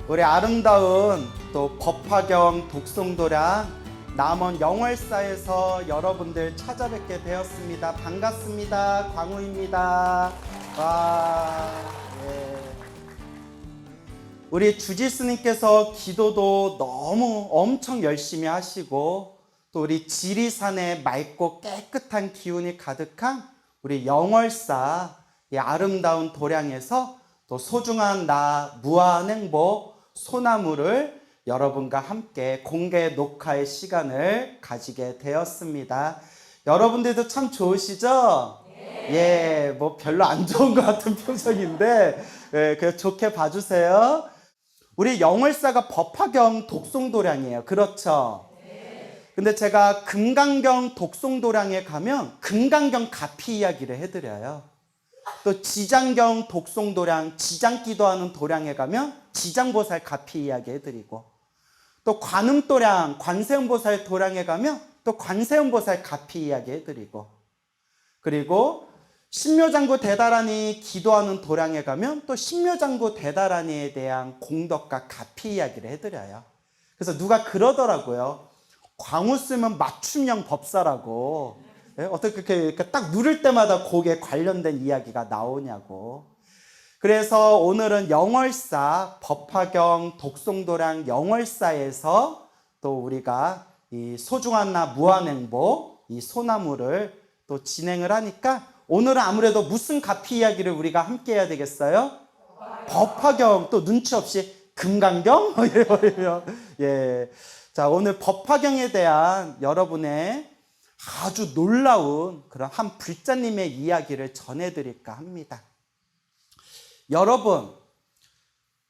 우리 아름다운 또 법화경 독송도량 남원 영월사에서 여러분들 찾아뵙게 되었습니다. 반갑습니다. 광우입니다. 와, 예. 우리 주지스님께서 기도도 너무 엄청 열심히 하시고 또 우리 지리산의 맑고 깨끗한 기운이 가득한 우리 영월사 이 아름다운 도량에서 또 소중한 나 무한행복 소나무를 여러분과 함께 공개 녹화의 시간을 가지게 되었습니다. 여러분들도 참 좋으시죠? 네. 예, 뭐 별로 안 좋은 것 같은 표정인데 예, 그냥 좋게 봐주세요. 우리 영월사가 법화경 독송도량이에요. 그렇죠? 근데 제가 금강경 독송도량에 가면 금강경 가피 이야기를 해드려요. 또 지장경 독송도량, 지장기도하는 도량에 가면 지장보살 가피 이야기 해드리고, 또 관음도량, 관세음보살 도량에 가면 또 관세음보살 가피 이야기 해드리고, 그리고 신묘장구 대다라니 기도하는 도량에 가면 또 신묘장구 대다라니에 대한 공덕과 가피 이야기를 해드려요. 그래서 누가 그러더라고요. 광우 쓰면 맞춤형 법사라고. 예? 어떻게 이렇게 딱 누를 때마다 거기에 관련된 이야기가 나오냐고. 그래서 오늘은 영월사 법화경 독송도량 영월사에서 또 우리가 이 소중한 나 무한행복 이 소나무를 또 진행을 하니까 오늘은 아무래도 무슨 가피 이야기를 우리가 함께 해야 되겠어요? 법화경. 또 눈치 없이 금강경? 예. 자, 오늘 법화경에 대한 여러분의 아주 놀라운 그런 한 불자님의 이야기를 전해드릴까 합니다.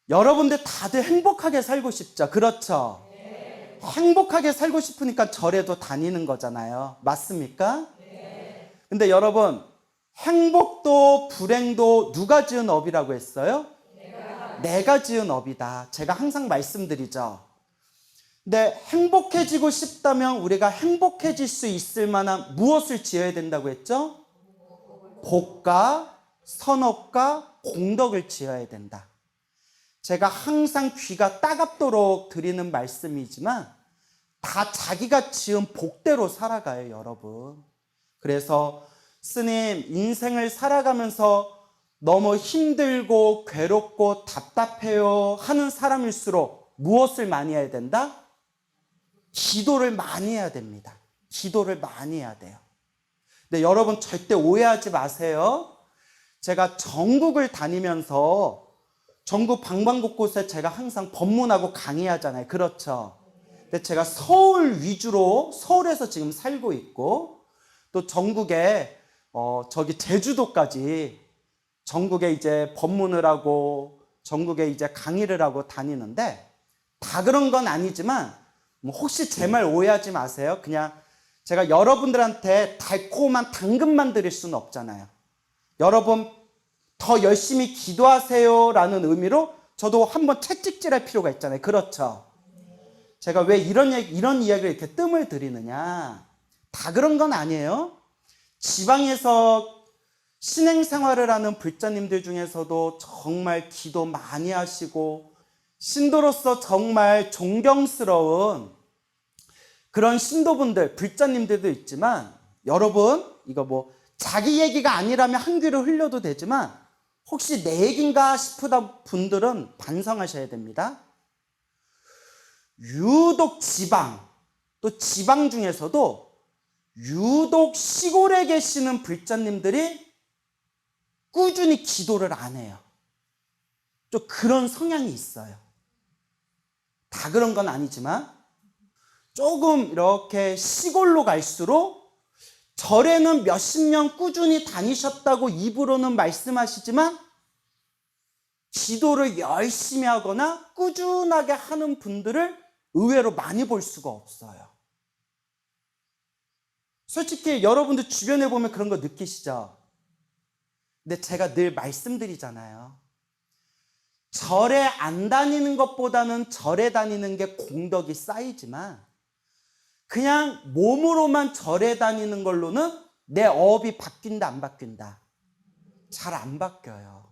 여러분들 다들 행복하게 살고 싶죠? 그렇죠? 네. 행복하게 살고 싶으니까 절에도 다니는 거잖아요. 맞습니까? 네. 근데 여러분, 행복도 불행도 누가 지은 업이라고 했어요? 내가 지은 업이다. 제가 항상 말씀드리죠. 근데 행복해지고 싶다면 우리가 행복해질 수 있을 만한 무엇을 지어야 된다고 했죠? 복과 선업과 공덕을 지어야 된다. 제가 항상 귀가 따갑도록 드리는 말씀이지만 다 자기가 지은 복대로 살아가요, 여러분. 그래서 스님, 인생을 살아가면서 너무 힘들고 괴롭고 답답해요 하는 사람일수록 무엇을 많이 해야 된다? 기도를 많이 해야 됩니다. 기도를 많이 해야 돼요. 근데 여러분 절대 오해하지 마세요. 제가 전국을 다니면서 전국 방방곳곳에 제가 항상 법문하고 강의하잖아요. 그렇죠? 근데 제가 서울 위주로 서울에서 지금 살고 있고 또 전국에 저기 제주도까지 전국에 이제 법문을 하고 전국에 이제 강의를 하고 다니는데 다 그런 건 아니지만 혹시 제 말 오해하지 마세요. 그냥 제가 여러분들한테 달콤한 당근만 드릴 수는 없잖아요. 여러분 더 열심히 기도하세요 라는 의미로 저도 한번 채찍질할 필요가 있잖아요. 그렇죠? 제가 왜 이런 이야기를 이렇게 뜸을 들이느냐. 다 그런 건 아니에요. 지방에서 신행생활을 하는 불자님들 중에서도 정말 기도 많이 하시고 신도로서 정말 존경스러운 그런 신도분들, 불자님들도 있지만 여러분 이거 뭐 자기 얘기가 아니라면 한 귀로 흘려도 되지만 혹시 내 얘기인가 싶으다 분들은 반성하셔야 됩니다. 유독 지방, 또 지방 중에서도 유독 시골에 계시는 불자님들이 꾸준히 기도를 안 해요. 좀 그런 성향이 있어요. 다 그런 건 아니지만 조금 이렇게 시골로 갈수록 절에는 몇십 년 꾸준히 다니셨다고 입으로는 말씀하시지만 기도를 열심히 하거나 꾸준하게 하는 분들을 의외로 많이 볼 수가 없어요. 솔직히 여러분들 주변에 보면 그런 거 느끼시죠? 근데 제가 늘 말씀드리잖아요. 절에 안 다니는 것보다는 절에 다니는 게 공덕이 쌓이지만 그냥 몸으로만 절에 다니는 걸로는 내 업이 바뀐다 안 바뀐다? 잘 안 바뀌어요.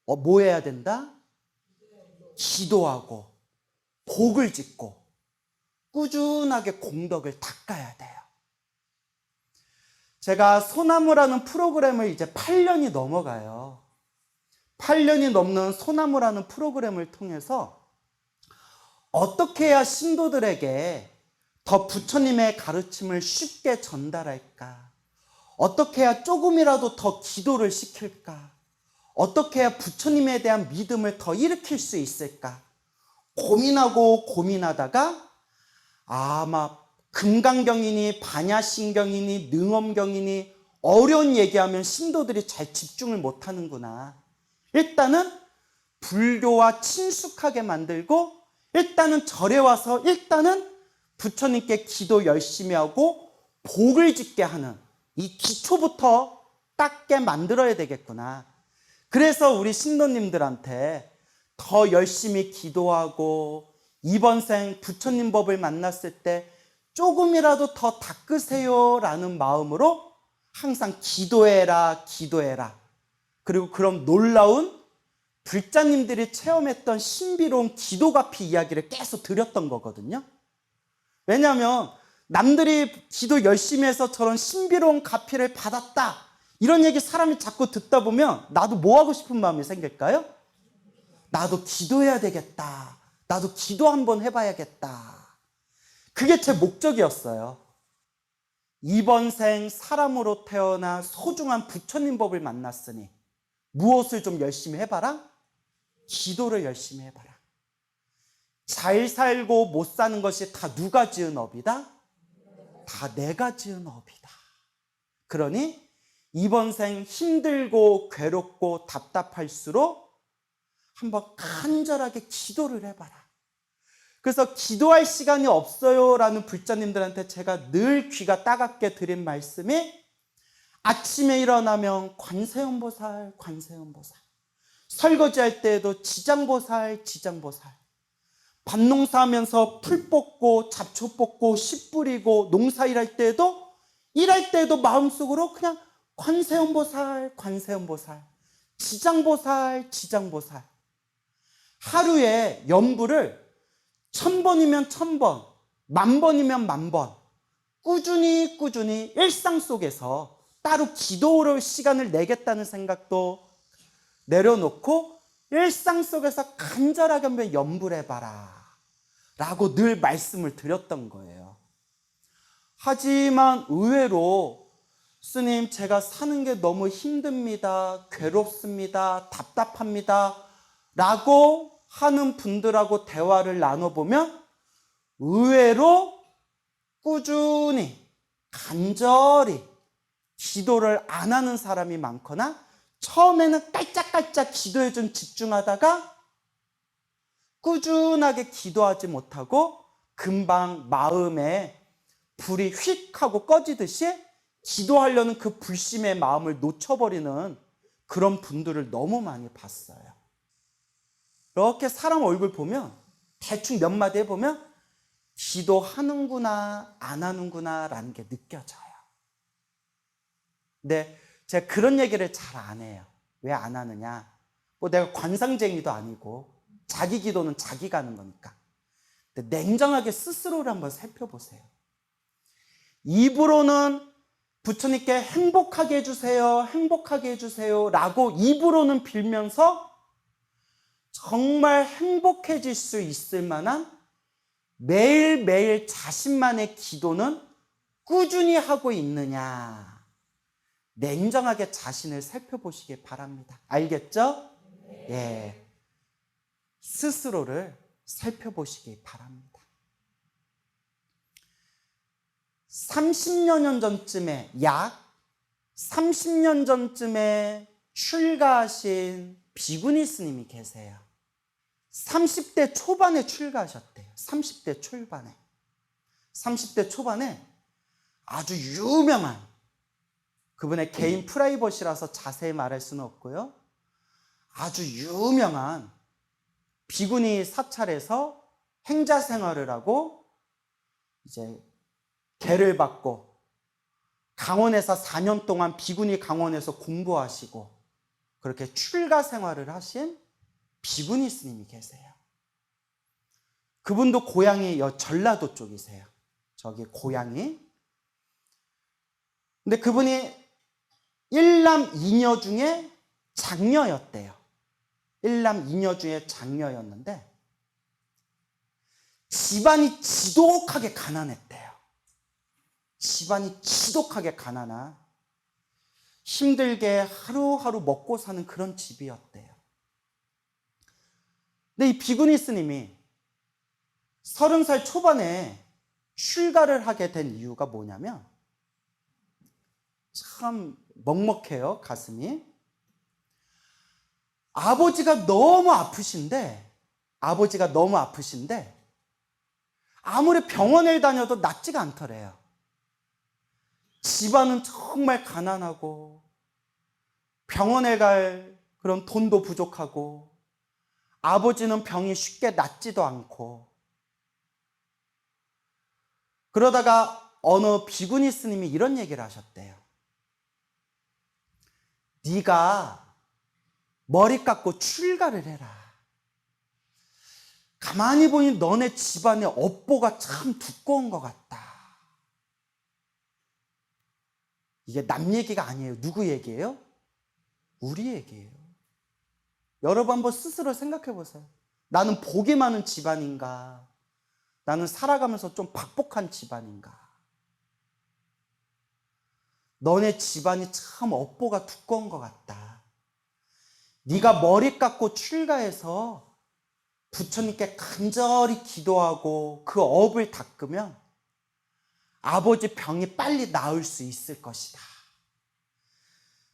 뭐 해야 된다? 기도하고 복을 짓고 꾸준하게 공덕을 닦아야 돼요. 제가 소나무라는 프로그램을 이제 8년이 넘어가요. 8년이 넘는 소나무라는 프로그램을 통해서 어떻게 해야 신도들에게 더 부처님의 가르침을 쉽게 전달할까? 어떻게 해야 조금이라도 더 기도를 시킬까? 어떻게 해야 부처님에 대한 믿음을 더 일으킬 수 있을까? 고민하고 고민하다가 아마 금강경이니 반야신경이니 능엄경이니 어려운 얘기하면 신도들이 잘 집중을 못하는구나. 일단은 불교와 친숙하게 만들고 일단은 절에 와서 일단은 부처님께 기도 열심히 하고 복을 짓게 하는 이 기초부터 닦게 만들어야 되겠구나. 그래서 우리 신도님들한테 더 열심히 기도하고 이번 생 부처님 법을 만났을 때 조금이라도 더 닦으세요 라는 마음으로 항상 기도해라 기도해라. 그리고 그런 놀라운 불자님들이 체험했던 신비로운 기도가피 이야기를 계속 드렸던 거거든요. 왜냐하면 남들이 기도 열심히 해서 저런 신비로운 가피를 받았다 이런 얘기 사람이 자꾸 듣다 보면 나도 뭐 하고 싶은 마음이 생길까요? 나도 기도해야 되겠다. 나도 기도 한번 해봐야겠다. 그게 제 목적이었어요. 이번 생 사람으로 태어나 소중한 부처님 법을 만났으니 무엇을 좀 열심히 해봐라? 기도를 열심히 해봐라. 잘 살고 못 사는 것이 다 누가 지은 업이다? 다 내가 지은 업이다. 그러니 이번 생 힘들고 괴롭고 답답할수록 한번 간절하게 기도를 해봐라. 그래서 기도할 시간이 없어요 라는 불자님들한테 제가 늘 귀가 따갑게 드린 말씀이 아침에 일어나면 관세음보살, 관세음보살. 설거지할 때에도 지장보살, 지장보살. 밭농사하면서 풀 뽑고 잡초 뽑고 씨 뿌리고 농사일할 때에도 일할 때에도 마음속으로 그냥 관세음보살, 관세음보살. 지장보살, 지장보살. 하루에 연부를 1000번이면 1000번, 10,000번이면 10,000번 꾸준히 일상 속에서 따로 기도를 시간을 내겠다는 생각도 내려놓고 일상 속에서 간절하게 한번 염불 해봐라 라고 늘 말씀을 드렸던 거예요. 하지만 의외로 스님 제가 사는 게 너무 힘듭니다. 괴롭습니다. 답답합니다. 라고 하는 분들하고 대화를 나눠보면 의외로 꾸준히 간절히 기도를 안 하는 사람이 많거나 처음에는 깔짝깔짝 기도에 좀 집중하다가 꾸준하게 기도하지 못하고 금방 마음에 불이 휙 하고 꺼지듯이 기도하려는 그 불심의 마음을 놓쳐버리는 그런 분들을 너무 많이 봤어요. 이렇게 사람 얼굴 보면 대충 몇 마디 해보면 기도하는구나 안 하는구나 라는 게 느껴져요. 근데 제가 그런 얘기를 잘 안 해요. 왜 안 하느냐? 뭐 내가 관상쟁이도 아니고 자기 기도는 자기가 하는 거니까. 근데 냉정하게 스스로를 한번 살펴보세요. 입으로는 부처님께 행복하게 해주세요, 행복하게 해주세요 라고 입으로는 빌면서 정말 행복해질 수 있을 만한 매일매일 자신만의 기도는 꾸준히 하고 있느냐. 냉정하게 자신을 살펴보시기 바랍니다. 알겠죠? 예. 스스로를 살펴보시기 바랍니다. 30여 년 전쯤에 약 30년 전쯤에 출가하신 비구니 스님이 계세요. 30대 초반에 출가하셨대요. 30대 초반에. 30대 초반에 아주 유명한 그분의 개인 프라이버시라서 자세히 말할 수는 없고요. 아주 유명한 비구니 사찰에서 행자 생활을 하고 이제 계를 받고 강원에서 4년 동안 비구니 강원에서 공부하시고 그렇게 출가 생활을 하신 비구니 스님이 계세요. 그분도 고향이 전라도 쪽이세요. 저기 고향이. 근데 그분이 일남 이녀 중에 장녀였대요. 일남 이녀 중에 장녀였는데 집안이 지독하게 가난했대요. 집안이 지독하게 가난한, 힘들게 하루하루 먹고 사는 그런 집이었대요. 근데 이 비구니 스님이 30살 초반에 출가를 하게 된 이유가 뭐냐면, 참 먹먹해요, 가슴이. 아버지가 너무 아프신데 아무리 병원을 다녀도 낫지가 않더래요. 집안은 정말 가난하고 병원에 갈 그런 돈도 부족하고 아버지는 병이 쉽게 낫지도 않고, 그러다가 어느 비구니 스님이 이런 얘기를 하셨대요. 네가 머리 깎고 출가를 해라. 가만히 보니 너네 집안의 업보가 참 두꺼운 것 같다. 이게 남 얘기가 아니에요. 누구 얘기예요? 우리 얘기예요. 여러분 한번 스스로 생각해 보세요. 나는 복이 많은 집안인가? 나는 살아가면서 좀 박복한 집안인가? 너네 집안이 참 업보가 두꺼운 것 같다. 네가 머리 깎고 출가해서 부처님께 간절히 기도하고 그 업을 닦으면 아버지 병이 빨리 나을 수 있을 것이다.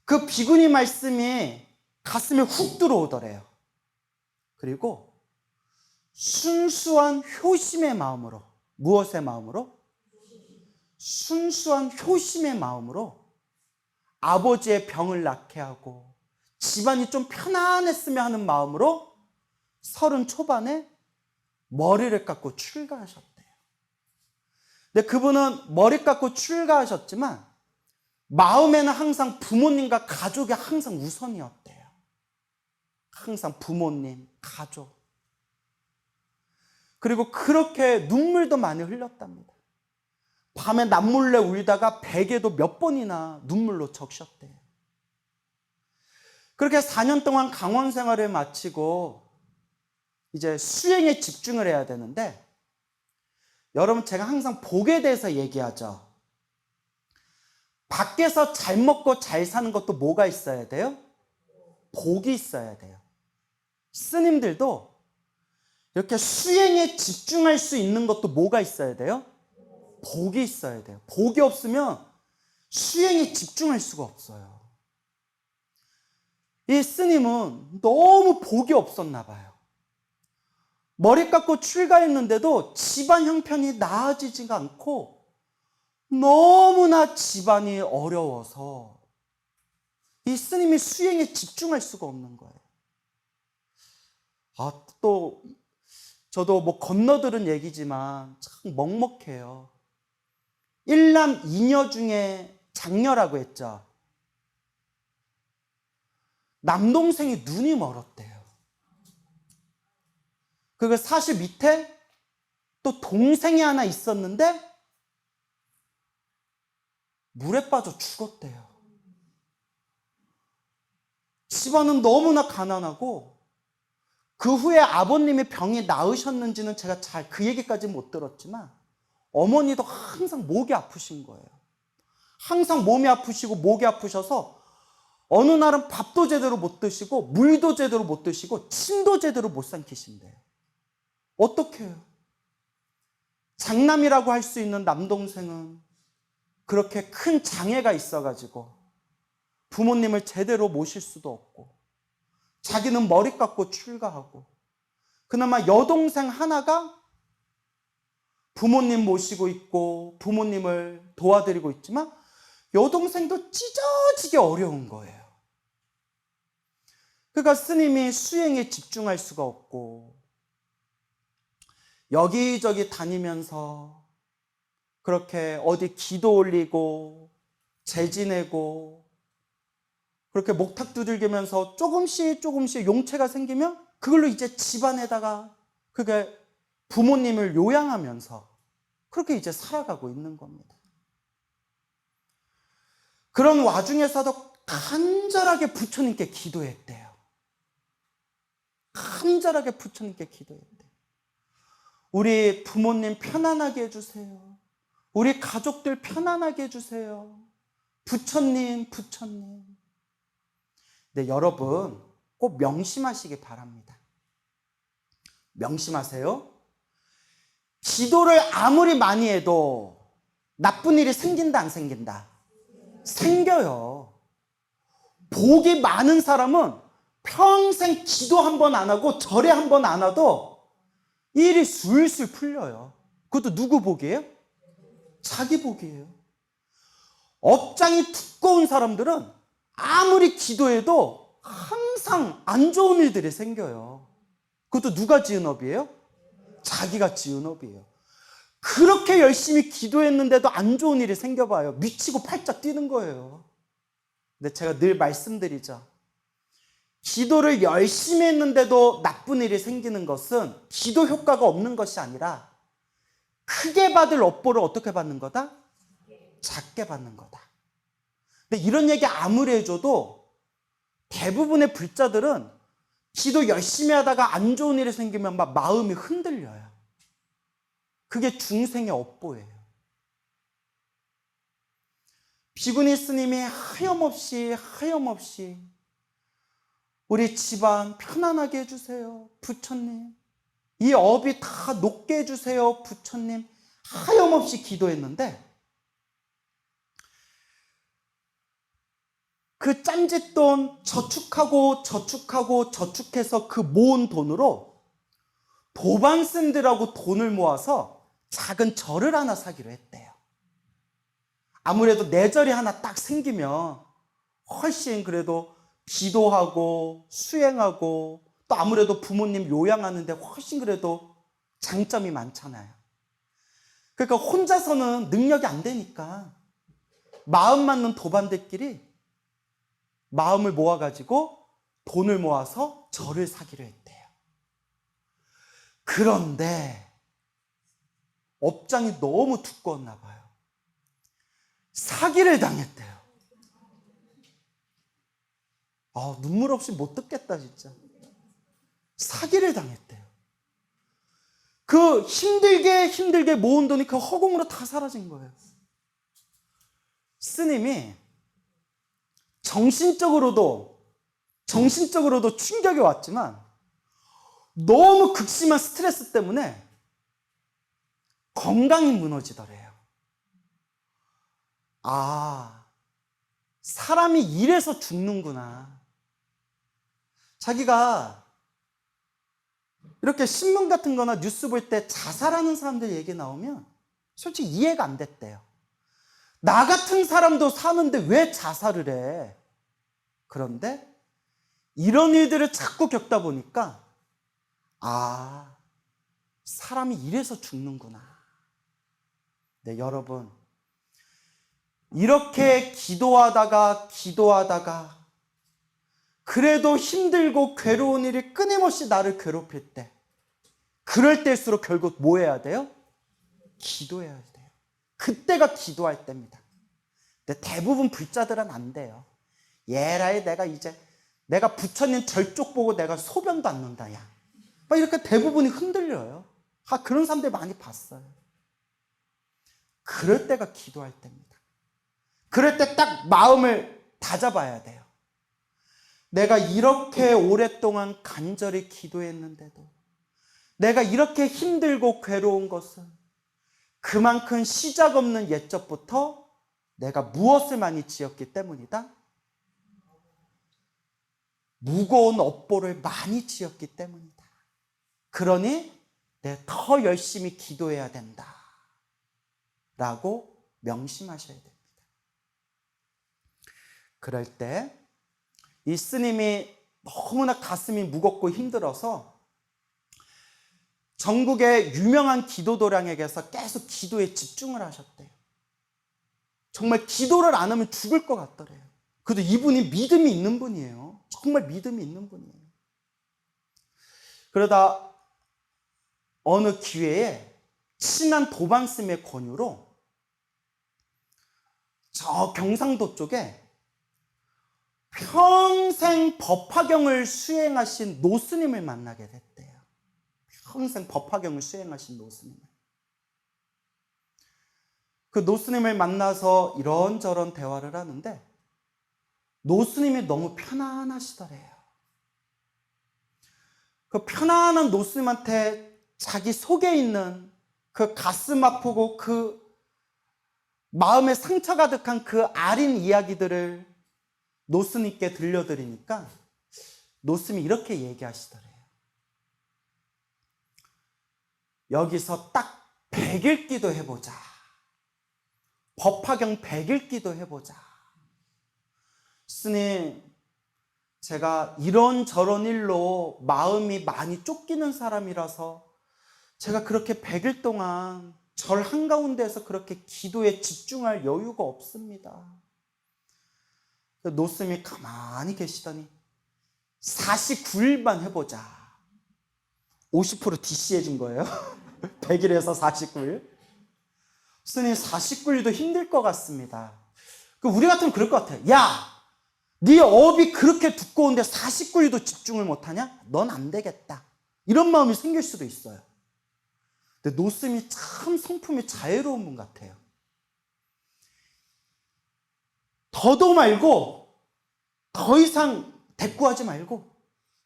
그 비구니 말씀이 가슴에 훅 들어오더래요. 그리고 순수한 효심의 마음으로, 무엇의 마음으로? 순수한 효심의 마음으로 아버지의 병을 낫게 하고 집안이 좀 편안했으면 하는 마음으로 30 초반에 머리를 깎고 출가하셨대요. 근데 그분은 머리 깎고 출가하셨지만 마음에는 항상 부모님과 가족이 항상 우선이었대요. 항상 부모님, 가족. 그리고 그렇게 눈물도 많이 흘렸답니다. 밤에 남몰래 울다가 베개도 몇 번이나 눈물로 적셨대요. 그렇게 4년 동안 강원 생활을 마치고 이제 수행에 집중을 해야 되는데, 여러분 제가 항상 복에 대해서 얘기하죠. 밖에서 잘 먹고 잘 사는 것도 뭐가 있어야 돼요? 복이 있어야 돼요. 스님들도 이렇게 수행에 집중할 수 있는 것도 뭐가 있어야 돼요? 복이 있어야 돼요. 복이 없으면 수행에 집중할 수가 없어요. 이 스님은 너무 복이 없었나 봐요. 머리 깎고 출가했는데도 집안 형편이 나아지지가 않고 너무나 집안이 어려워서 이 스님이 수행에 집중할 수가 없는 거예요. 또 저도 뭐 건너들은 얘기지만 참 먹먹해요. 일남 이녀 중에 장녀라고 했죠. 남동생이 눈이 멀었대요. 그리고 사실 밑에 또 동생이 하나 있었는데 물에 빠져 죽었대요. 집안은 너무나 가난하고, 그 후에 아버님의 병이 나으셨는지는 제가 잘 그 얘기까지 못 들었지만 어머니도 항상 목이 아프신 거예요. 항상 몸이 아프시고 목이 아프셔서 어느 날은 밥도 제대로 못 드시고 물도 제대로 못 드시고 침도 제대로 못 삼키신대요. 어떻게 해요? 장남이라고 할 수 있는 남동생은 그렇게 큰 장애가 있어가지고 부모님을 제대로 모실 수도 없고, 자기는 머리 깎고 출가하고, 그나마 여동생 하나가 부모님 모시고 있고 부모님을 도와드리고 있지만 여동생도 찢어지게 어려운 거예요. 그러니까 스님이 수행에 집중할 수가 없고 여기저기 다니면서 그렇게 어디 기도 올리고 제 지내고 그렇게 목탁 두들기면서 조금씩 용체가 생기면 그걸로 이제 집안에다가 그게 부모님을 요양하면서 그렇게 이제 살아가고 있는 겁니다. 그런 와중에서도 간절하게 부처님께 기도했대요. 간절하게 부처님께 기도했대요. 우리 부모님 편안하게 해주세요. 우리 가족들 편안하게 해주세요. 부처님, 부처님. 네, 여러분 꼭 명심하시기 바랍니다. 명심하세요. 기도를 아무리 많이 해도 나쁜 일이 생긴다, 안 생긴다? 생겨요. 복이 많은 사람은 평생 기도 한 번 안 하고 절에 한 번 안 와도 일이 술술 풀려요. 그것도 누구 복이에요? 자기 복이에요. 업장이 두꺼운 사람들은 아무리 기도해도 항상 안 좋은 일들이 생겨요. 그것도 누가 지은 업이에요? 자기가 지은 업이에요. 그렇게 열심히 기도했는데도 안 좋은 일이 생겨봐요. 미치고 팔짝 뛰는 거예요. 근데 제가 늘 말씀드리죠. 기도를 열심히 했는데도 나쁜 일이 생기는 것은 기도 효과가 없는 것이 아니라 크게 받을 업보를 어떻게 받는 거다? 작게 받는 거다. 근데 이런 얘기 아무리 해줘도 대부분의 불자들은 기도 열심히 하다가 안 좋은 일이 생기면 막 마음이 흔들려요. 그게 중생의 업보예요. 비구니 스님이 하염없이 우리 집안 편안하게 해주세요. 부처님. 이 업이 다 녹게 해주세요. 부처님. 하염없이 기도했는데 그 짬짓돈 저축해서 그 모은 돈으로 도반스님들하고 돈을 모아서 작은 절을 하나 사기로 했대요. 아무래도 내절이 하나 딱 생기면 훨씬 그래도 기도하고 수행하고 또 아무래도 부모님 요양하는데 훨씬 그래도 장점이 많잖아요. 그러니까 혼자서는 능력이 안 되니까 마음 맞는 도반들끼리 마음을 모아가지고 돈을 모아서 절을 사기로 했대요. 그런데 업장이 너무 두꺼웠나 봐요. 사기를 당했대요. 눈물 없이 못 듣겠다 진짜. 사기를 당했대요. 그 힘들게 모은 돈이 그 허공으로 다 사라진 거예요. 스님이 정신적으로도 충격이 왔지만 너무 극심한 스트레스 때문에 건강이 무너지더래요. 사람이 이래서 죽는구나. 자기가 이렇게 신문 같은 거나 뉴스 볼 때 자살하는 사람들 얘기 나오면 솔직히 이해가 안 됐대요. 나 같은 사람도 사는데 왜 자살을 해? 그런데 이런 일들을 자꾸 겪다 보니까 사람이 이래서 죽는구나. 네, 여러분. 이렇게 기도하다가 그래도 힘들고 괴로운 일이 끊임없이 나를 괴롭힐 때 그럴 때일수록 결국 뭐 해야 돼요? 기도해야 돼요. 그때가 기도할 때입니다. 근데 대부분 불자들은 안 돼요. 예라에 내가 부처님 절쪽 보고 내가 소변도 안 넣는다 야. 막 이렇게 대부분이 흔들려요. 그런 사람들 많이 봤어요. 그럴 때가 기도할 때입니다. 그럴 때 딱 마음을 다잡아야 돼요. 내가 이렇게 오랫동안 간절히 기도했는데도 내가 이렇게 힘들고 괴로운 것은 그만큼 시작 없는 옛적부터 내가 무엇을 많이 지었기 때문이다? 무거운 업보를 많이 지었기 때문이다. 그러니 내가 더 열심히 기도해야 된다. 라고 명심하셔야 됩니다. 그럴 때 이 스님이 너무나 가슴이 무겁고 힘들어서 전국의 유명한 기도도량에게서 계속 기도에 집중을 하셨대요. 정말 기도를 안 하면 죽을 것 같더래요. 그래도 이분이 믿음이 있는 분이에요. 정말 믿음이 있는 분이에요. 그러다 어느 기회에 친한 도반스님의 권유로 저 경상도 쪽에 평생 법화경을 수행하신 노스님을 만나게 됐대요. 평생 법화경을 수행하신 노스님을. 그 노스님을 만나서 이런저런 대화를 하는데 노스님이 너무 편안하시더래요. 그 편안한 노스님한테 자기 속에 있는 그 가슴 아프고 그 마음에 상처 가득한 그 아린 이야기들을 노스님께 들려드리니까 노스님이 이렇게 얘기하시더래요. 여기서 딱 100일 기도 해보자. 법화경 100일 기도 해보자. 스님, 제가 이런저런 일로 마음이 많이 쫓기는 사람이라서 제가 그렇게 100일 동안 절 한가운데에서 그렇게 기도에 집중할 여유가 없습니다. 노스님이 가만히 계시더니 49일만 해보자. 50% DC 해준 거예요. 100일에서 49일. 스님 49일도 힘들 것 같습니다. 우리 같으면 그럴 것 같아요. 야, 네 업이 그렇게 두꺼운데 49일도 집중을 못하냐? 넌 안 되겠다. 이런 마음이 생길 수도 있어요. 근데 노스님이 참 성품이 자애로운 분 같아요. 더도 말고 더 이상 대꾸하지 말고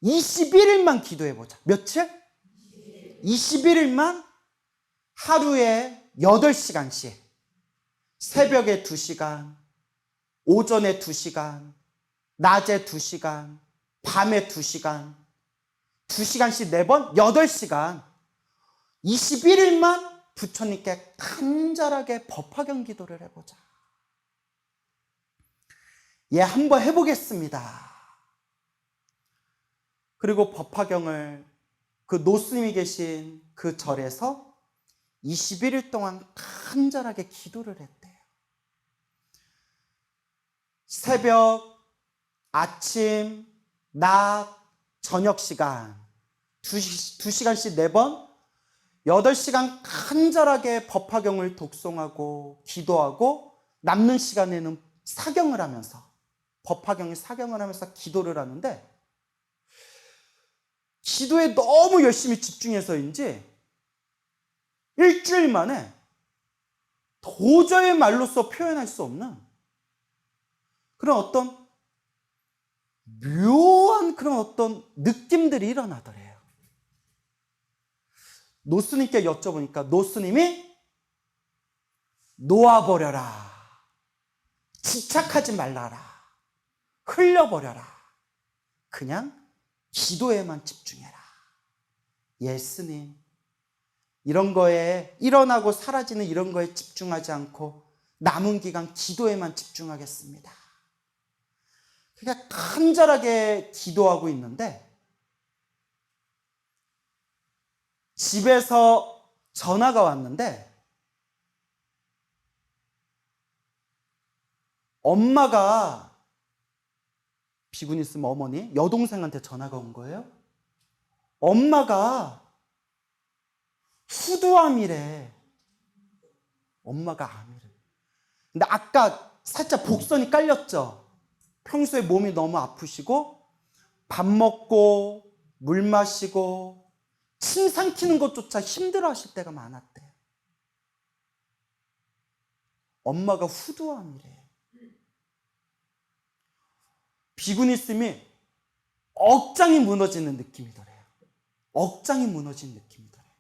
21일만 기도해보자. 며칠? 21일만 하루에 8시간씩 새벽에 2시간, 오전에 2시간, 낮에 2시간, 밤에 2시간, 2시간씩 4번, 8시간 21일만 부처님께 간절하게 법화경 기도를 해보자. 예, 한번 해보겠습니다. 그리고 법화경을 그 노스님이 계신 그 절에서 21일 동안 간절하게 기도를 했대요. 새벽, 아침, 낮, 저녁 시간 2시간씩 4번 8시간 간절하게 법화경을 독송하고 기도하고 남는 시간에는 사경을 하면서 법화경에 사경을 하면서 기도를 하는데 기도에 너무 열심히 집중해서인지 일주일 만에 도저히 말로써 표현할 수 없는 그런 어떤 묘한 그런 어떤 느낌들이 일어나더래요. 노스님께 여쭤보니까 노스님이 놓아버려라. 집착하지 말라라. 흘려버려라. 그냥 기도에만 집중해라. 예, 스님. 이런 거에 일어나고 사라지는 이런 거에 집중하지 않고 남은 기간 기도에만 집중하겠습니다. 그러니까 간절하게 기도하고 있는데 집에서 전화가 왔는데 엄마가 비군 있으면 어머니 여동생한테 전화가 온 거예요. 엄마가 후두암이래. 엄마가 암이래. 근데 아까 살짝 복선이 깔렸죠. 평소에 몸이 너무 아프시고 밥 먹고 물 마시고 침 삼키는 것조차 힘들어 하실 때가 많았대요. 엄마가 후두암이래. 비구니스미 억장이 무너지는 느낌이더래요. 억장이 무너진 느낌이더래요.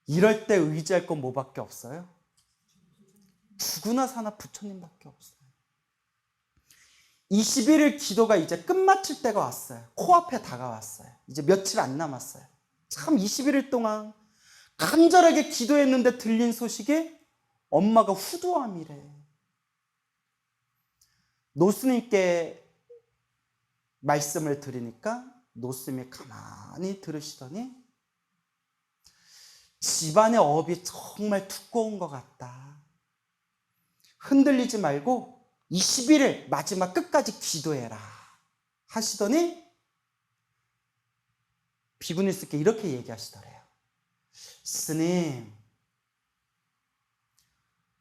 이럴 때 의지할 건 뭐밖에 없어요? 죽으나 사나 부처님밖에 없어요. 21일 기도가 이제 끝마칠 때가 왔어요. 코앞에 다가왔어요. 이제 며칠 안 남았어요. 참 21일 동안 간절하게 기도했는데 들린 소식이 엄마가 후두암이래. 노스님께 말씀을 드리니까 노스님이 가만히 들으시더니 집안의 업이 정말 두꺼운 것 같다. 흔들리지 말고 21일 마지막 끝까지 기도해라 하시더니 비브니스께 이렇게 얘기하시더래요. 스님,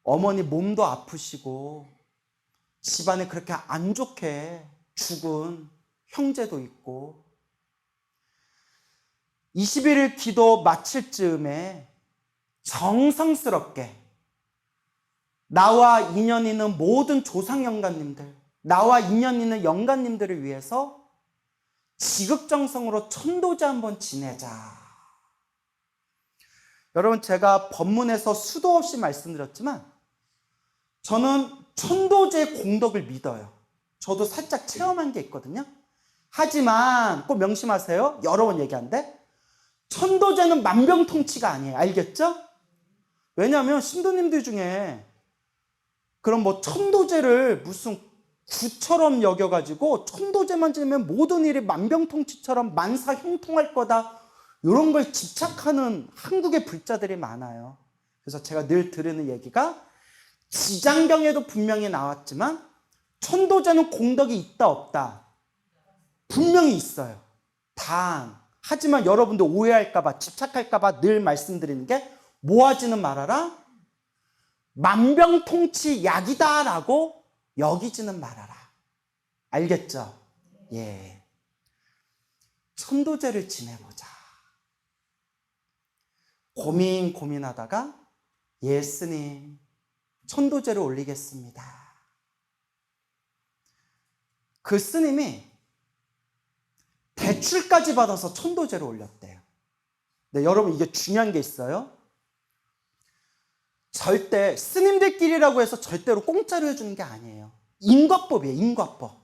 어머니 몸도 아프시고 집안에 그렇게 안 좋게 죽은 형제도 있고 21일 기도 마칠 즈음에 정성스럽게 나와 인연 있는 모든 조상 영가님들, 나와 인연 있는 영가님들을 위해서 지극정성으로 천도제 한번 지내자. 여러분, 제가 법문에서 수도 없이 말씀드렸지만 저는 천도제의 공덕을 믿어요. 저도 살짝 체험한 게 있거든요. 하지만 꼭 명심하세요. 여러 번 얘기하는데 천도제는 만병통치가 아니에요. 알겠죠? 왜냐하면 신도님들 중에 그런 뭐 천도제를 무슨 구처럼 여겨가지고 천도제만 지내면 모든 일이 만병통치처럼 만사형통할 거다, 이런 걸 집착하는 한국의 불자들이 많아요. 그래서 제가 늘 들으는 얘기가 지장경에도 분명히 나왔지만 천도제는 공덕이 있다 없다? 분명히 있어요. 하지만 여러분들 오해할까봐, 집착할까봐 늘 말씀드리는 게 모아지는 말아라, 만병통치 약이다라고 여기지는 말아라. 알겠죠? 예. 천도제를 지내보자. 고민하다가 예 스님, 천도제를 올리겠습니다. 그 스님이 대출까지 받아서 천도제를 올렸대요. 근데 여러분, 이게 중요한 게 있어요. 절대 스님들끼리라고 해서 절대로 공짜로 해주는 게 아니에요. 인과법이에요. 인과법.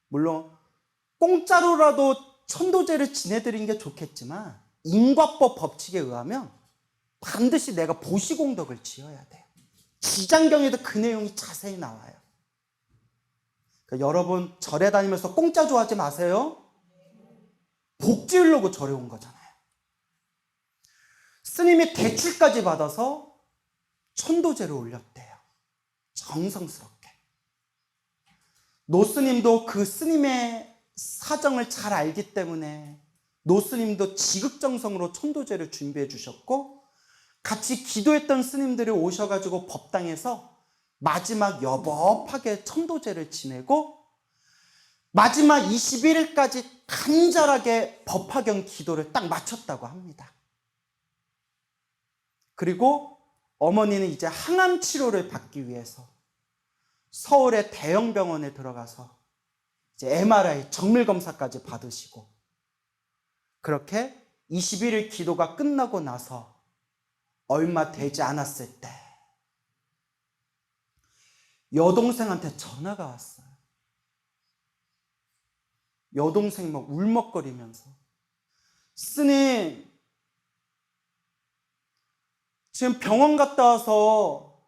물론 공짜로라도 천도제를 지내드린 게 좋겠지만 인과법 법칙에 의하면 반드시 내가 보시공덕을 지어야 돼요. 지장경에도 그 내용이 자세히 나와요. 그러니까 여러분, 절에 다니면서 공짜 좋아하지 마세요. 복 지으려고 절에 온 거잖아요. 스님이 대출까지 받아서 천도제를 올렸대요. 정성스럽게. 노스님도 그 스님의 사정을 잘 알기 때문에 노스님도 지극정성으로 천도제를 준비해 주셨고, 같이 기도했던 스님들이 오셔가지고 법당에서 마지막 여법하게 천도제를 지내고 마지막 21일까지 간절하게 법화경 기도를 딱 마쳤다고 합니다. 그리고 어머니는 이제 항암 치료를 받기 위해서 서울의 대형 병원에 들어가서 이제 MRI 정밀 검사까지 받으시고, 그렇게 21일 기도가 끝나고 나서 얼마 되지 않았을 때 여동생한테 전화가 왔어요. 여동생이 막 울먹거리면서, 스님, 지금 병원 갔다 와서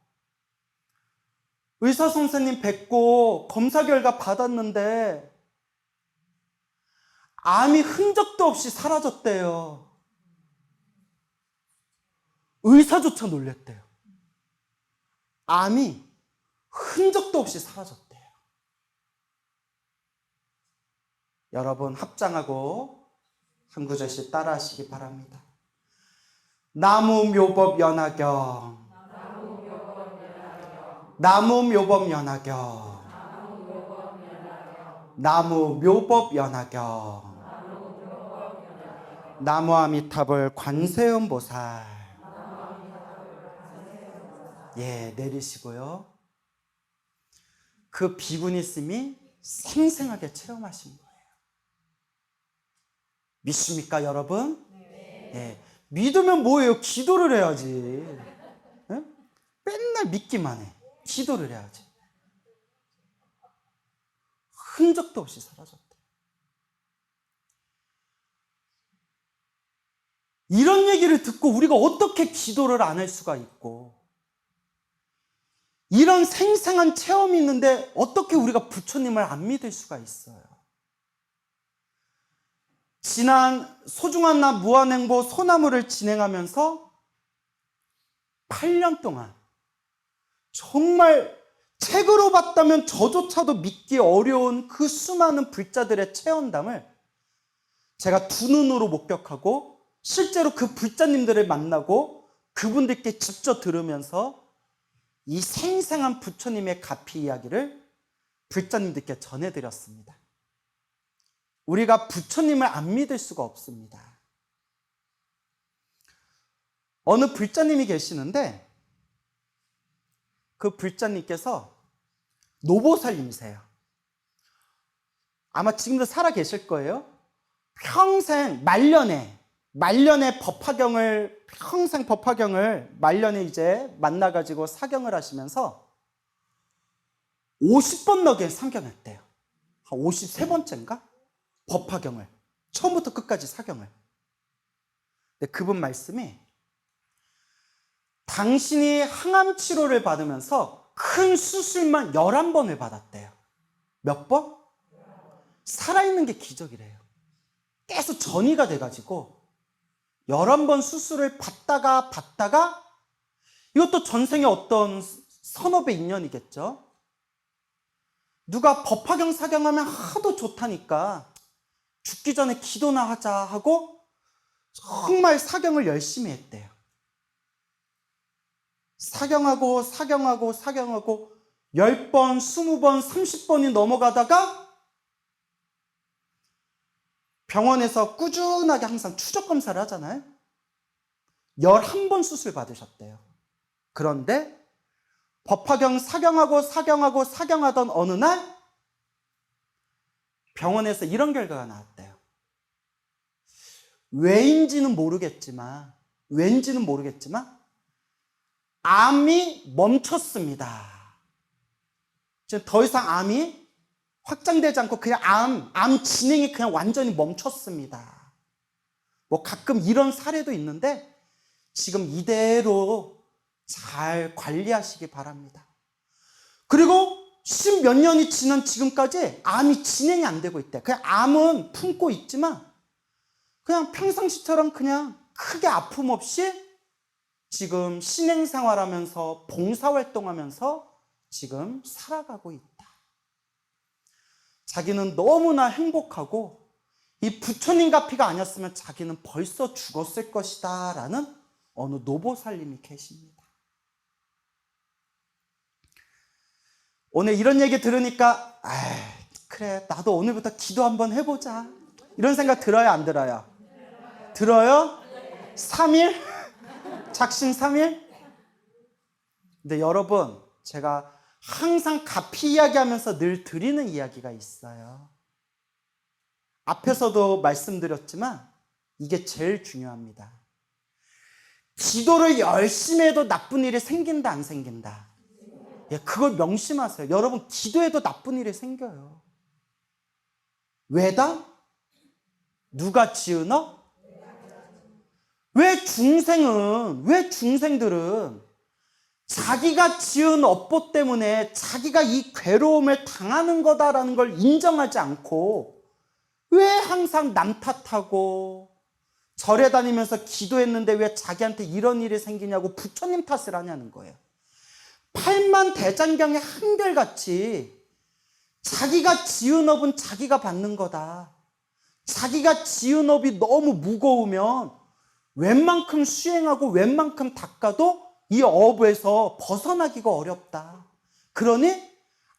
의사 선생님 뵙고 검사 결과 받았는데 암이 흔적도 없이 사라졌대요. 의사조차 놀랬대요. 암이 흔적도 없이 사라졌대요. 여러분, 합장하고 한 구절씩 따라 하시기 바랍니다. 나무묘법 연화경, 나무묘법 연화경, 나무묘법 연화경, 나무아미타불 관세음보살. 예, 내리시고요. 그 비브니스님이 생생하게 체험하신 거예요. 믿습니까, 여러분? 예. 믿으면 뭐예요? 기도를 해야지. 예? 맨날 믿기만 해. 기도를 해야지. 흔적도 없이 사라졌대. 이런 얘기를 듣고 우리가 어떻게 기도를 안 할 수가 있고, 이런 생생한 체험이 있는데 어떻게 우리가 부처님을 안 믿을 수가 있어요? 지난 소중한 나 무한행보 소나무를 진행하면서 8년 동안 정말 책으로 봤다면 저조차도 믿기 어려운 그 수많은 불자들의 체험담을 제가 두 눈으로 목격하고 실제로 그 불자님들을 만나고 그분들께 직접 들으면서 이 생생한 부처님의 가피 이야기를 불자님들께 전해드렸습니다. 우리가 부처님을 안 믿을 수가 없습니다. 어느 불자님이 계시는데 그 불자님께서 노보살님이세요. 아마 지금도 살아 계실 거예요. 평생 말년에 법화경을 말년에 이제 만나가지고 사경을 하시면서 50번 넘게 사경했대요. 한 53번째인가? 법화경을. 처음부터 끝까지 사경을. 근데 그분 말씀이 당신이 항암 치료를 받으면서 큰 수술만 11번을 받았대요. 몇 번? 살아있는 게 기적이래요. 계속 전이가 돼가지고 11번 수술을 받다가 이것도 전생에 어떤 선업의 인연이겠죠. 누가 법화경 사경하면 하도 좋다니까 죽기 전에 기도나 하자 하고 정말 사경을 열심히 했대요. 사경하고 10번, 20번, 30번이 넘어가다가 병원에서 꾸준하게 항상 추적 검사를 하잖아요. 11번 수술 받으셨대요. 그런데 법화경 사경하던 어느 날 병원에서 이런 결과가 나왔대요. 왠지는 모르겠지만 암이 멈췄습니다. 지금 더 이상 암이 확장되지 않고 그냥 암 진행이 그냥 완전히 멈췄습니다. 뭐 가끔 이런 사례도 있는데 지금 이대로 잘 관리하시기 바랍니다. 그리고 10몇 년이 지난 지금까지 암이 진행이 안 되고 있대. 그냥 암은 품고 있지만 그냥 평상시처럼 그냥 크게 아픔 없이 지금 신행생활하면서 봉사활동하면서 지금 살아가고 있다. 자기는 너무나 행복하고 이 부처님 가피가 아니었으면 자기는 벌써 죽었을 것이다 라는 어느 노보살님이 계십니다. 오늘 이런 얘기 들으니까 그래 나도 오늘부터 기도 한번 해보자 이런 생각 들어요 안 들어요? 들어요? 3일? 작심 3일? 근데 여러분 제가 항상 가피 이야기하면서 늘 드리는 이야기가 있어요. 앞에서도 말씀드렸지만 이게 제일 중요합니다. 기도를 열심히 해도 나쁜 일이 생긴다 안 생긴다? 그걸 명심하세요. 여러분 기도해도 나쁜 일이 생겨요. 왜다? 누가 지으너? 왜 중생들은 자기가 지은 업보 때문에 자기가 이 괴로움을 당하는 거다라는 걸 인정하지 않고 왜 항상 남 탓하고 절에 다니면서 기도했는데 왜 자기한테 이런 일이 생기냐고 부처님 탓을 하냐는 거예요. 팔만대장경의 한결같이 자기가 지은 업은 자기가 받는 거다. 자기가 지은 업이 너무 무거우면 웬만큼 수행하고 웬만큼 닦아도 이 업에서 벗어나기가 어렵다. 그러니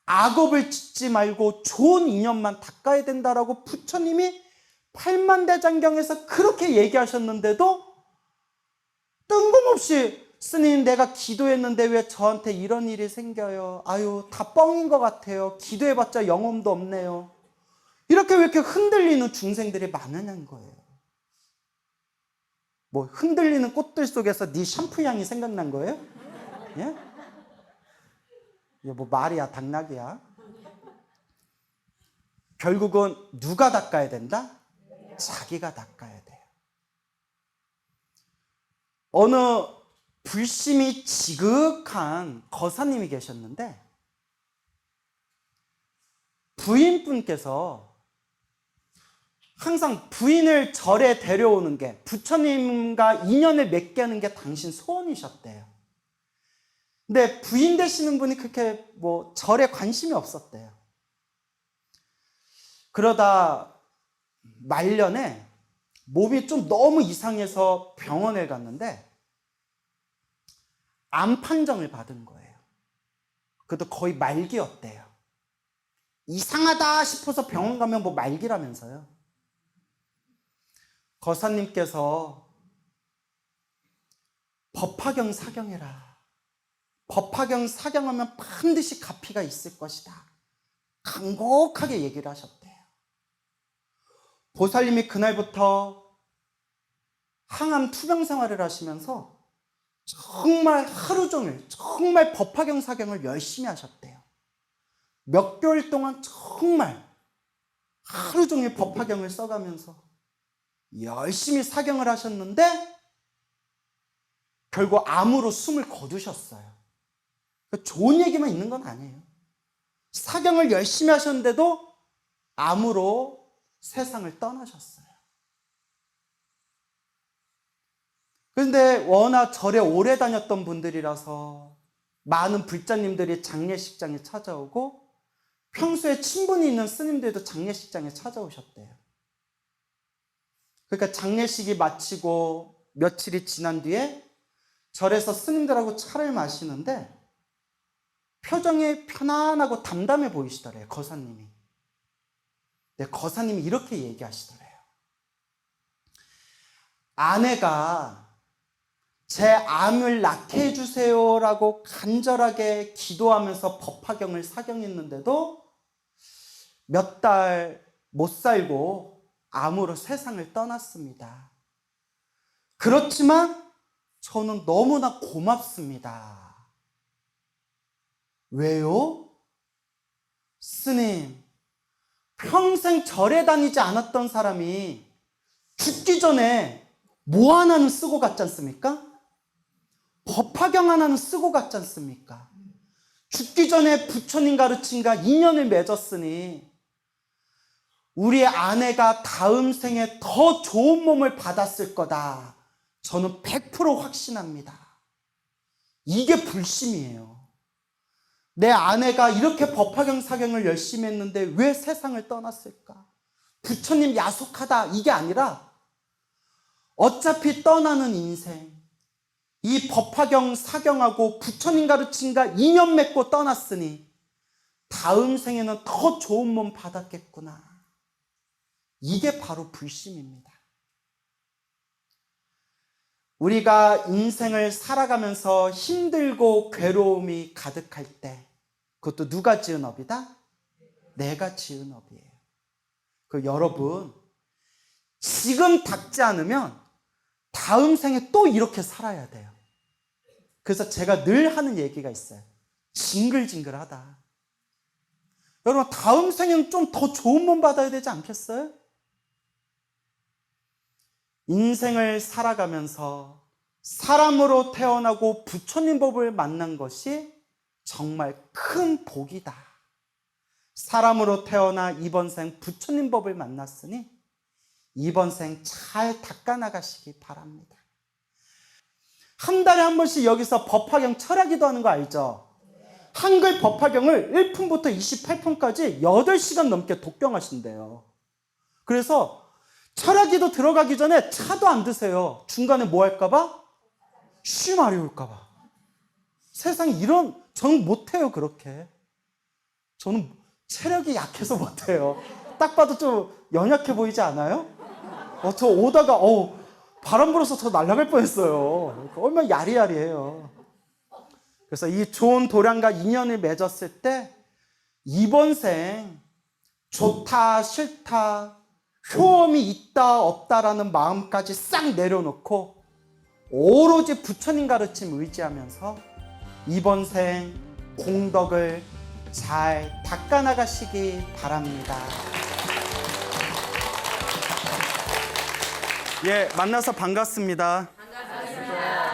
악업을 짓지 말고 좋은 인연만 닦아야 된다라고 부처님이 팔만대장경에서 그렇게 얘기하셨는데도 뜬금없이 스님 내가 기도했는데 왜 저한테 이런 일이 생겨요? 아유 다 뻥인 것 같아요. 기도해봤자 영혼도 없네요. 이렇게 왜 이렇게 흔들리는 중생들이 많으냐는 거예요. 뭐 흔들리는 꽃들 속에서 네 샴푸 향이 생각난 거예요? 예? 이게 뭐 말이야 당나귀야? 결국은 누가 닦아야 된다? 자기가 닦아야 돼요. 어느 불심이 지극한 거사님이 계셨는데 부인분께서 항상 부인을 절에 데려오는 게 부처님과 인연을 맺게 하는 게 당신 소원이셨대요. 근데 부인 되시는 분이 그렇게 뭐 절에 관심이 없었대요. 그러다 말년에 몸이 좀 너무 이상해서 병원에 갔는데 암 판정을 받은 거예요. 그것도 거의 말기였대요. 이상하다 싶어서 병원 가면 뭐 말기라면서요. 거사님께서 법화경 사경해라. 법화경 사경하면 반드시 가피가 있을 것이다. 간곡하게 얘기를 하셨대요. 보살님이 그날부터 항암 투병 생활을 하시면서 정말 하루 종일 정말 법화경 사경을 열심히 하셨대요. 몇 개월 동안 정말 하루 종일 법화경을 써가면서 열심히 사경을 하셨는데 결국 암으로 숨을 거두셨어요. 좋은 얘기만 있는 건 아니에요. 사경을 열심히 하셨는데도 암으로 세상을 떠나셨어요. 그런데 워낙 절에 오래 다녔던 분들이라서 많은 불자님들이 장례식장에 찾아오고 평소에 친분이 있는 스님들도 장례식장에 찾아오셨대요. 그러니까 장례식이 마치고 며칠이 지난 뒤에 절에서 스님들하고 차를 마시는데 표정이 편안하고 담담해 보이시더래요, 거사님이. 근데 거사님이 이렇게 얘기하시더래요. 아내가 제 암을 낫게 해주세요라고 간절하게 기도하면서 법화경을 사경했는데도 몇 달 못 살고 암으로 세상을 떠났습니다. 그렇지만 저는 너무나 고맙습니다. 왜요? 스님, 평생 절에 다니지 않았던 사람이 죽기 전에 뭐 하나는 쓰고 갔지 않습니까? 법화경 하나는 쓰고 갔지 않습니까? 죽기 전에 부처님 가르침과 인연을 맺었으니 우리 아내가 다음 생에 더 좋은 몸을 받았을 거다. 저는 100% 확신합니다. 이게 불심이에요. 내 아내가 이렇게 법화경 사경을 열심히 했는데 왜 세상을 떠났을까? 부처님 야속하다 이게 아니라 어차피 떠나는 인생, 이 법화경 사경하고 부처님 가르침과 인연 맺고 떠났으니 다음 생에는 더 좋은 몸 받았겠구나. 이게 바로 불심입니다. 우리가 인생을 살아가면서 힘들고 괴로움이 가득할 때 그것도 누가 지은 업이다? 내가 지은 업이에요. 여러분, 지금 닦지 않으면 다음 생에 또 이렇게 살아야 돼요. 그래서 제가 늘 하는 얘기가 있어요. 징글징글하다. 여러분, 다음 생에는 좀 더 좋은 몸 받아야 되지 않겠어요? 인생을 살아가면서 사람으로 태어나고 부처님 법을 만난 것이 정말 큰 복이다. 사람으로 태어나 이번 생 부처님 법을 만났으니 이번 생 잘 닦아나가시기 바랍니다. 한 달에 한 번씩 여기서 법화경 철야기도 하는 거 알죠? 한글 법화경을 1품부터 28품까지 8시간 넘게 독경하신대요. 그래서 철야기도 들어가기 전에 차도 안 드세요. 중간에 뭐 할까봐? 쉬 말이 올까봐. 세상에 저는 못해요, 그렇게. 저는 체력이 약해서 못해요. 딱 봐도 좀 연약해 보이지 않아요? 저 오다가, 바람 불어서 저 날아갈 뻔했어요. 얼마나 야리야리해요. 그래서 이 좋은 도량과 인연을 맺었을 때, 이번 생, 좋다, 싫다, 효험이 있다 없다라는 마음까지 싹 내려놓고 오로지 부처님 가르침 의지하면서 이번 생 공덕을 잘 닦아나가시기 바랍니다. 예, 만나서 반갑습니다.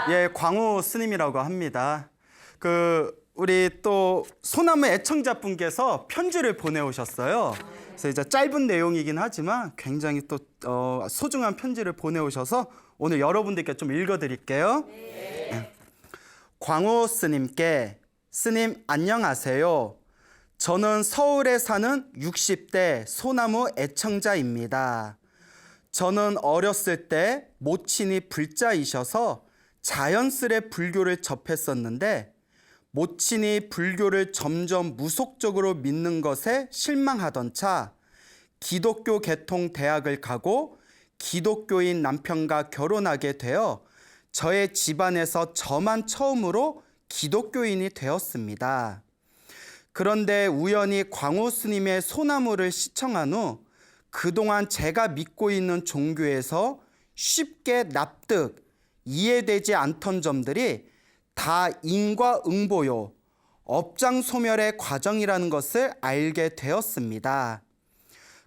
예, 광우 스님이라고 합니다. 우리 또 소나무 애청자분께서 편지를 보내오셨어요. 그래서 이제 짧은 내용이긴 하지만 굉장히 또 소중한 편지를 보내오셔서 오늘 여러분들께 좀 읽어드릴게요. 네. 광호 스님께, 스님 안녕하세요. 저는 서울에 사는 60대 소나무 애청자입니다. 저는 어렸을 때 모친이 불자이셔서 자연스레 불교를 접했었는데 모친이 불교를 점점 무속적으로 믿는 것에 실망하던 차 기독교 계통 대학을 가고 기독교인 남편과 결혼하게 되어 저의 집안에서 저만 처음으로 기독교인이 되었습니다. 그런데 우연히 광호 스님의 소나무를 시청한 후 그동안 제가 믿고 있는 종교에서 쉽게 납득, 이해되지 않던 점들이 다 인과응보요, 업장소멸의 과정이라는 것을 알게 되었습니다.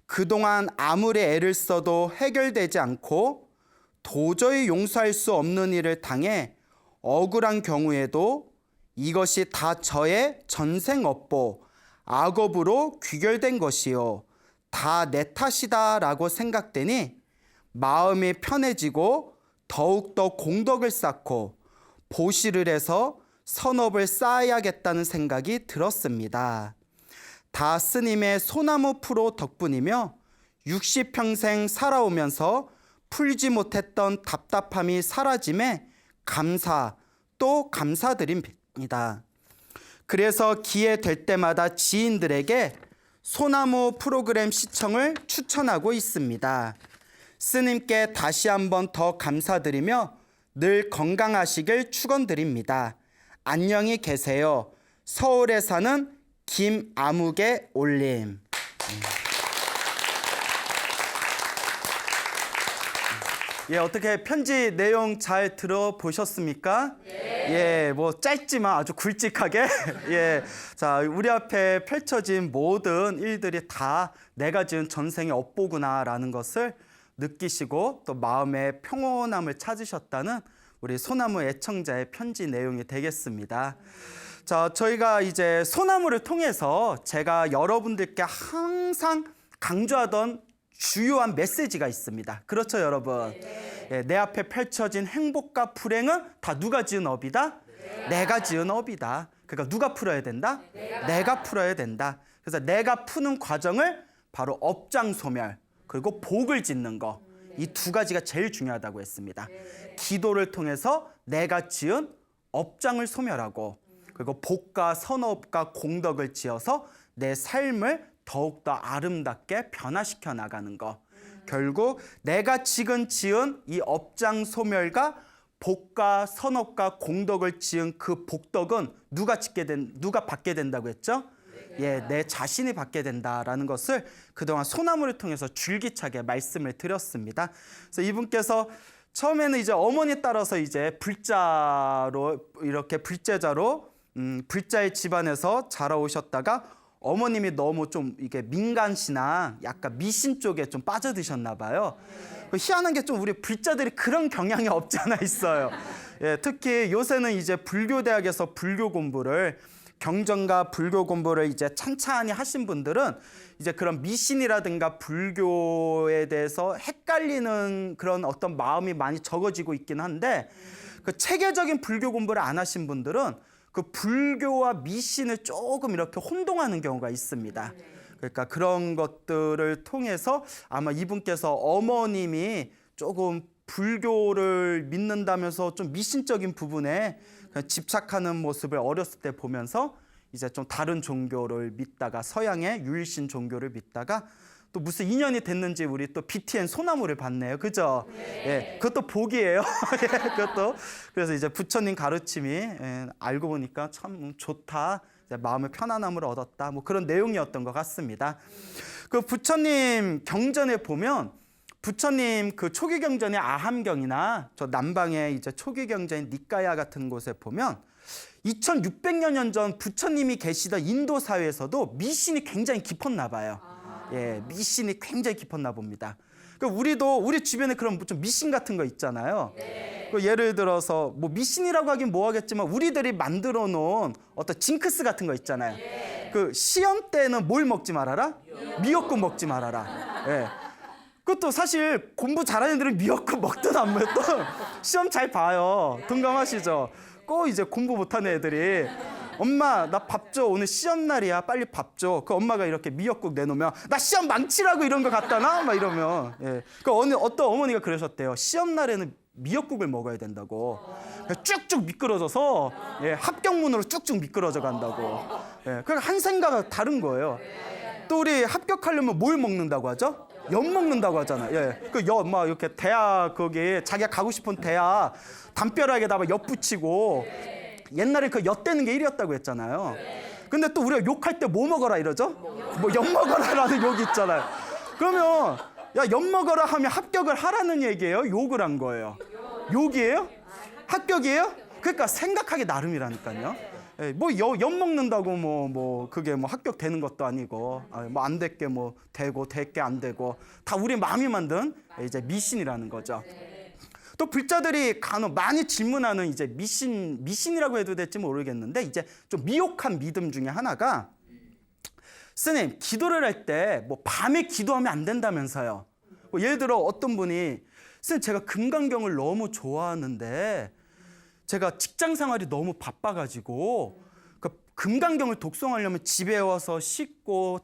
그동안 아무리 애를 써도 해결되지 않고 도저히 용서할 수 없는 일을 당해 억울한 경우에도 이것이 다 저의 전생업보, 악업으로 귀결된 것이요. 다 내 탓이다 라고 생각되니 마음이 편해지고 더욱더 공덕을 쌓고 보시를 해서 선업을 쌓아야겠다는 생각이 들었습니다. 다 스님의 소나무 프로 덕분이며 60평생 살아오면서 풀지 못했던 답답함이 사라짐에 감사 또 감사드립니다. 그래서 기회 될 때마다 지인들에게 소나무 프로그램 시청을 추천하고 있습니다. 스님께 다시 한번 더 감사드리며 늘 건강하시길 축원드립니다. 안녕히 계세요. 서울에 사는 김아무개 올림. 예, 어떻게 편지 내용 잘 들어보셨습니까? 네. 예, 뭐 짧지만 아주 굵직하게 예, 자, 우리 앞에 펼쳐진 모든 일들이 다 내가 지은 전생의 업보구나라는 것을 느끼시고 또 마음의 평온함을 찾으셨다는 우리 소나무 애청자의 편지 내용이 되겠습니다. 자, 저희가 이제 소나무를 통해서 제가 여러분들께 항상 강조하던 주요한 메시지가 있습니다. 그렇죠, 여러분? 예, 내 앞에 펼쳐진 행복과 불행은 다 누가 지은 업이다? 내가 지은 업이다. 그러니까 누가 풀어야 된다? 내가 풀어야 된다. 그래서 내가 푸는 과정을 바로 업장소멸 그리고 복을 짓는 거, 이 두 가지가 제일 중요하다고 했습니다. 기도를 통해서 내가 지은 업장을 소멸하고 그리고 복과 선업과 공덕을 지어서 내 삶을 더욱더 아름답게 변화시켜 나가는 거. 결국 내가 지은 이 업장 소멸과 복과 선업과 공덕을 지은 그 복덕은 누가 받게 된다고 했죠? 예, 내 자신이 받게 된다라는 것을 그동안 소나무를 통해서 줄기차게 말씀을 드렸습니다. 그래서 이분께서 처음에는 이제 어머니 따라서 이제 불자로 이렇게 불제자로 불자의 집안에서 자라오셨다가 어머님이 너무 좀 이게 민간신앙, 약간 미신 쪽에 좀 빠져드셨나 봐요. 희한한 게 좀 우리 불자들이 그런 경향이 없지 않아 있어요. 예, 특히 요새는 이제 불교대학에서 불교 공부를 경전과 불교 공부를 이제 찬찬히 하신 분들은 이제 그런 미신이라든가 불교에 대해서 헷갈리는 그런 어떤 마음이 많이 적어지고 있긴 한데 그 체계적인 불교 공부를 안 하신 분들은 그 불교와 미신을 조금 이렇게 혼동하는 경우가 있습니다. 그러니까 그런 것들을 통해서 아마 이분께서 어머님이 조금 불교를 믿는다면서 좀 미신적인 부분에 집착하는 모습을 어렸을 때 보면서 이제 좀 다른 종교를 믿다가 서양의 유일신 종교를 믿다가 또 무슨 인연이 됐는지 우리 또 BTN 소나무를 봤네요. 그죠? 예, 그것도 복이에요. 예, 그것도. 그래서 이제 부처님 가르침이 알고 보니까 참 좋다. 이제 마음의 편안함을 얻었다. 뭐 그런 내용이었던 것 같습니다. 그 부처님 경전에 보면 부처님 그 초기 경전의 아함경이나 저 남방의 이제 초기 경전인 니까야 같은 곳에 보면 2600여 년 전 부처님이 계시던 인도 사회에서도 미신이 굉장히 깊었나 봐요. 예, 미신이 굉장히 깊었나 봅니다. 그러니까 우리도 우리 주변에 그런 좀 미신 같은 거 있잖아요. 그 예를 들어서 뭐 미신이라고 하긴 뭐하겠지만 우리들이 만들어 놓은 어떤 징크스 같은 거 있잖아요. 그 시험 때는 뭘 먹지 말아라? 미역국 먹지 말아라. 예. 그것도 사실 공부 잘하는 애들은 미역국 먹든 안 먹든 시험 잘 봐요. 동감하시죠? 꼭 이제 공부 못하는 애들이 엄마 나 밥 줘. 오늘 시험 날이야. 빨리 밥 줘. 그 엄마가 이렇게 미역국 내놓으면 나 시험 망치라고 이런 거 갖다 놔? 막 이러면. 예. 그 어떤 어머니가 그러셨대요. 시험 날에는 미역국을 먹어야 된다고. 쭉쭉 미끄러져서 예, 합격문으로 쭉쭉 미끄러져 간다고. 예. 그러니까 한 생각은 다른 거예요. 또 우리 합격하려면 뭘 먹는다고 하죠? 엿 먹는다고 하잖아요. 예. 그 엿 막 이렇게 대학 거기 자기가 가고 싶은 대학 담벼락에다가 엿 붙이고 옛날에 그 엿 떼는 게 일이었다고 했잖아요. 근데 또 우리가 욕할 때 뭐 먹어라 이러죠? 뭐 엿 먹어라라는 욕이 있잖아요. 그러면 야, 엿 먹어라 하면 합격을 하라는 얘기예요? 욕을 한 거예요? 욕이에요? 합격이에요? 그러니까 생각하기 나름이라니까요. 예, 뭐 엿 먹는다고 뭐 그게 뭐 합격되는 것도 아니고 뭐 안 될 게 뭐 되고 될 게 안 되고 다 우리 마음이 만든 이제 미신이라는 거죠. 또 불자들이 간혹 많이 질문하는 이제 미신이라고 해도 될지 모르겠는데 이제 좀 미혹한 믿음 중에 하나가 스님 기도를 할 때 뭐 밤에 기도하면 안 된다면서요. 뭐 예를 들어 어떤 분이 스님 제가 금강경을 너무 좋아하는데 제가 직장 생활이 너무 바빠가지고 그 금강경을 독송하려면 집에 와서 씻고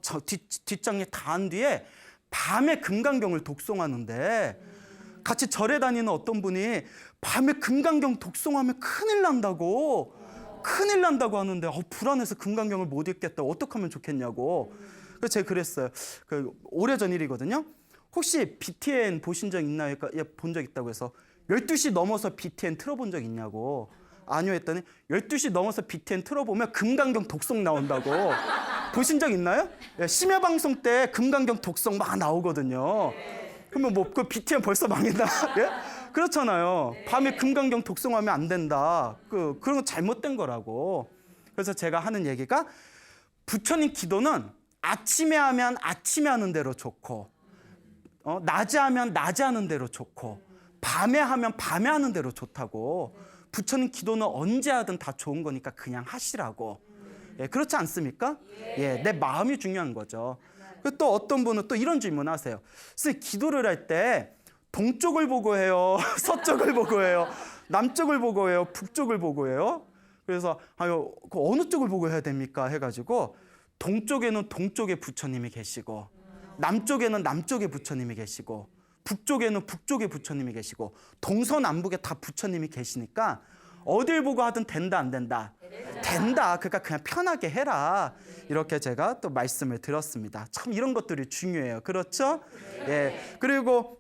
뒷정리 다 한 뒤에 밤에 금강경을 독송하는데 같이 절에 다니는 어떤 분이 밤에 금강경 독송하면 큰일 난다고 하는데 불안해서 금강경을 못 읽겠다고 어떻게 하면 좋겠냐고. 그래서 제가 그랬어요. 그 오래전 일이거든요. 혹시 BTN 보신 적 있나요? 예, 본 적 있다고 해서 12시 넘어서 BTN 틀어본 적 있냐고. 아니요 했더니 12시 넘어서 BTN 틀어보면 금강경 독송 나온다고. 보신 적 있나요? 예, 심야 방송 때 금강경 독송 막 나오거든요. 그러면 뭐 그 BTN 벌써 망했나? 예? 그렇잖아요. 밤에 금강경 독송하면 안 된다. 그런 건 잘못된 거라고. 그래서 제가 하는 얘기가 부처님 기도는 아침에 하면 아침에 하는 대로 좋고 낮에 하면 낮에 하는 대로 좋고 밤에 하면 밤에 하는 대로 좋다고. 부처님 기도는 언제 하든 다 좋은 거니까 그냥 하시라고. 예, 그렇지 않습니까? 예, 내 마음이 중요한 거죠. 또 어떤 분은 또 이런 질문 하세요. 선생님 기도를 할 때 동쪽을 보고 해요? 서쪽을 보고 해요? 남쪽을 보고 해요? 북쪽을 보고 해요? 그래서 아유, 어느 쪽을 보고 해야 됩니까? 해가지고 동쪽에는 동쪽에 부처님이 계시고 남쪽에는 남쪽에 부처님이 계시고 북쪽에는 북쪽에 부처님이 계시고 동서남북에 다 부처님이 계시니까 어딜 보고 하든 된다 안 된다? 된다. 그러니까 그냥 편하게 해라. 이렇게 제가 또 말씀을 드렸습니다. 참 이런 것들이 중요해요. 그렇죠? 예. 그리고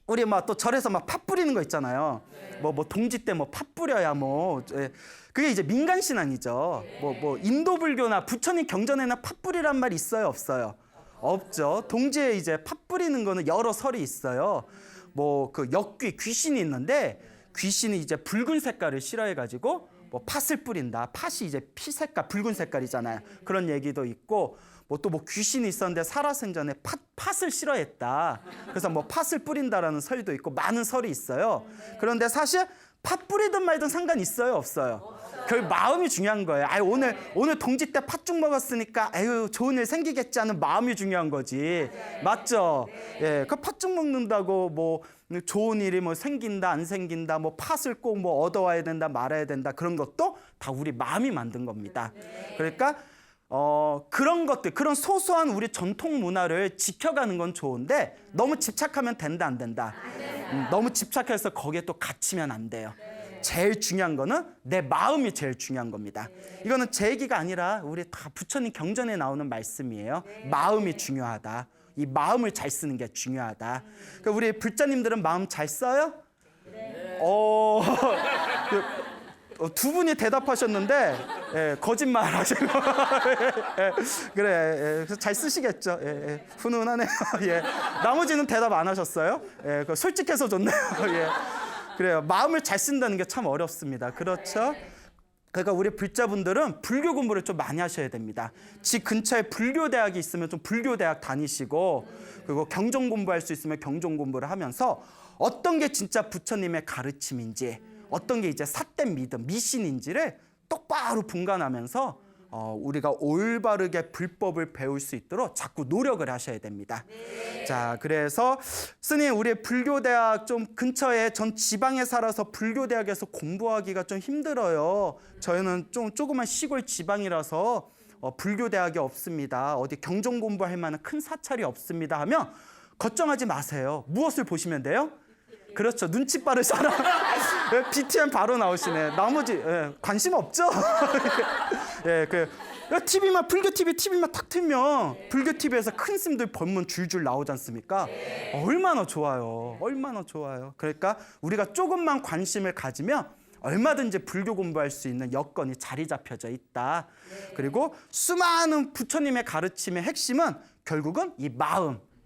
우리 막 또 절에서 막 팥 뿌리는 거 있잖아요. 뭐 동지 때 뭐 팥 뿌려야 뭐 예. 그게 이제 민간 신앙이죠. 뭐 인도 불교나 부처님 경전에는 팥 뿌리란 말 있어요, 없어요? 없죠. 동지에 이제 팥 뿌리는 거는 여러 설이 있어요. 뭐 그 역귀 귀신이 있는데 귀신이 이제 붉은 색깔을 싫어해가지고 뭐 팥을 뿌린다. 팥이 이제 피 색깔 붉은 색깔이잖아요. 그런 얘기도 있고 뭐 또 뭐 귀신이 있었는데 살아생전에 팥을 싫어했다. 그래서 뭐 팥을 뿌린다라는 설도 있고 많은 설이 있어요. 그런데 사실 팥 뿌리든 말든 상관 있어요, 없어요? 그 마음이 중요한 거예요. 아유, 오늘 동지 때 팥죽 먹었으니까 아유 좋은 일 생기겠지 하는 마음이 중요한 거지. 맞죠? 예, 그 팥죽 먹는다고 뭐 좋은 일이 뭐 생긴다 안 생긴다 뭐 팥을 꼭 뭐 얻어와야 된다 말아야 된다 그런 것도 다 우리 마음이 만든 겁니다. 그러니까 그런 것들, 그런 소소한 우리 전통 문화를 지켜가는 건 좋은데 너무 집착하면 된다 안 된다? 너무 집착해서 거기에 또 갇히면 안 돼요. 제일 중요한 거는 내 마음이 제일 중요한 겁니다. 이거는 제 얘기가 아니라 우리 다 부처님 경전에 나오는 말씀이에요. 마음이 중요하다. 이 마음을 잘 쓰는 게 중요하다. 그러니까 우리 불자님들은 마음 잘 써요? 두 분이 대답하셨는데 예, 거짓말 하시고 그래 예, 잘 쓰시겠죠. 예, 훈훈하네요. 예, 나머지는 대답 안 하셨어요. 예, 솔직해서 좋네요. 예, 그래요. 마음을 잘 쓴다는 게 참 어렵습니다. 그렇죠? 그러니까 우리 불자분들은 불교 공부를 좀 많이 하셔야 됩니다. 집 근처에 불교 대학이 있으면 좀 불교 대학 다니시고 그리고 경전 공부할 수 있으면 경전 공부를 하면서 어떤 게 진짜 부처님의 가르침인지 어떤 게 이제 삿된 믿음, 미신인지를 똑바로 분간하면서 우리가 올바르게 불법을 배울 수 있도록 자꾸 노력을 하셔야 됩니다. 자, 그래서 스님, 우리 불교대학 좀 근처에, 전 지방에 살아서 불교대학에서 공부하기가 좀 힘들어요. 저희는 좀 조그만 시골 지방이라서 불교대학이 없습니다. 어디 경전 공부할 만한 큰 사찰이 없습니다 하면 걱정하지 마세요. 무엇을 보시면 돼요? 그렇죠. 눈치 빠른 사람. BTM 바로 나오시네. 나머지 관심 없죠? TV만, 불교 TV만 탁 틀면 불교 TV에서 큰 스님들 법문 줄줄 나오지 않습니까? 얼마나 좋아요. 얼마나 좋아요. 그러니까 우리가 조금만 관심을 가지면 얼마든지 불교 공부할 수 있는 여건이 자리 잡혀져 있다. 그리고 수많은 부처님의 가르침의 핵심은 결국은 이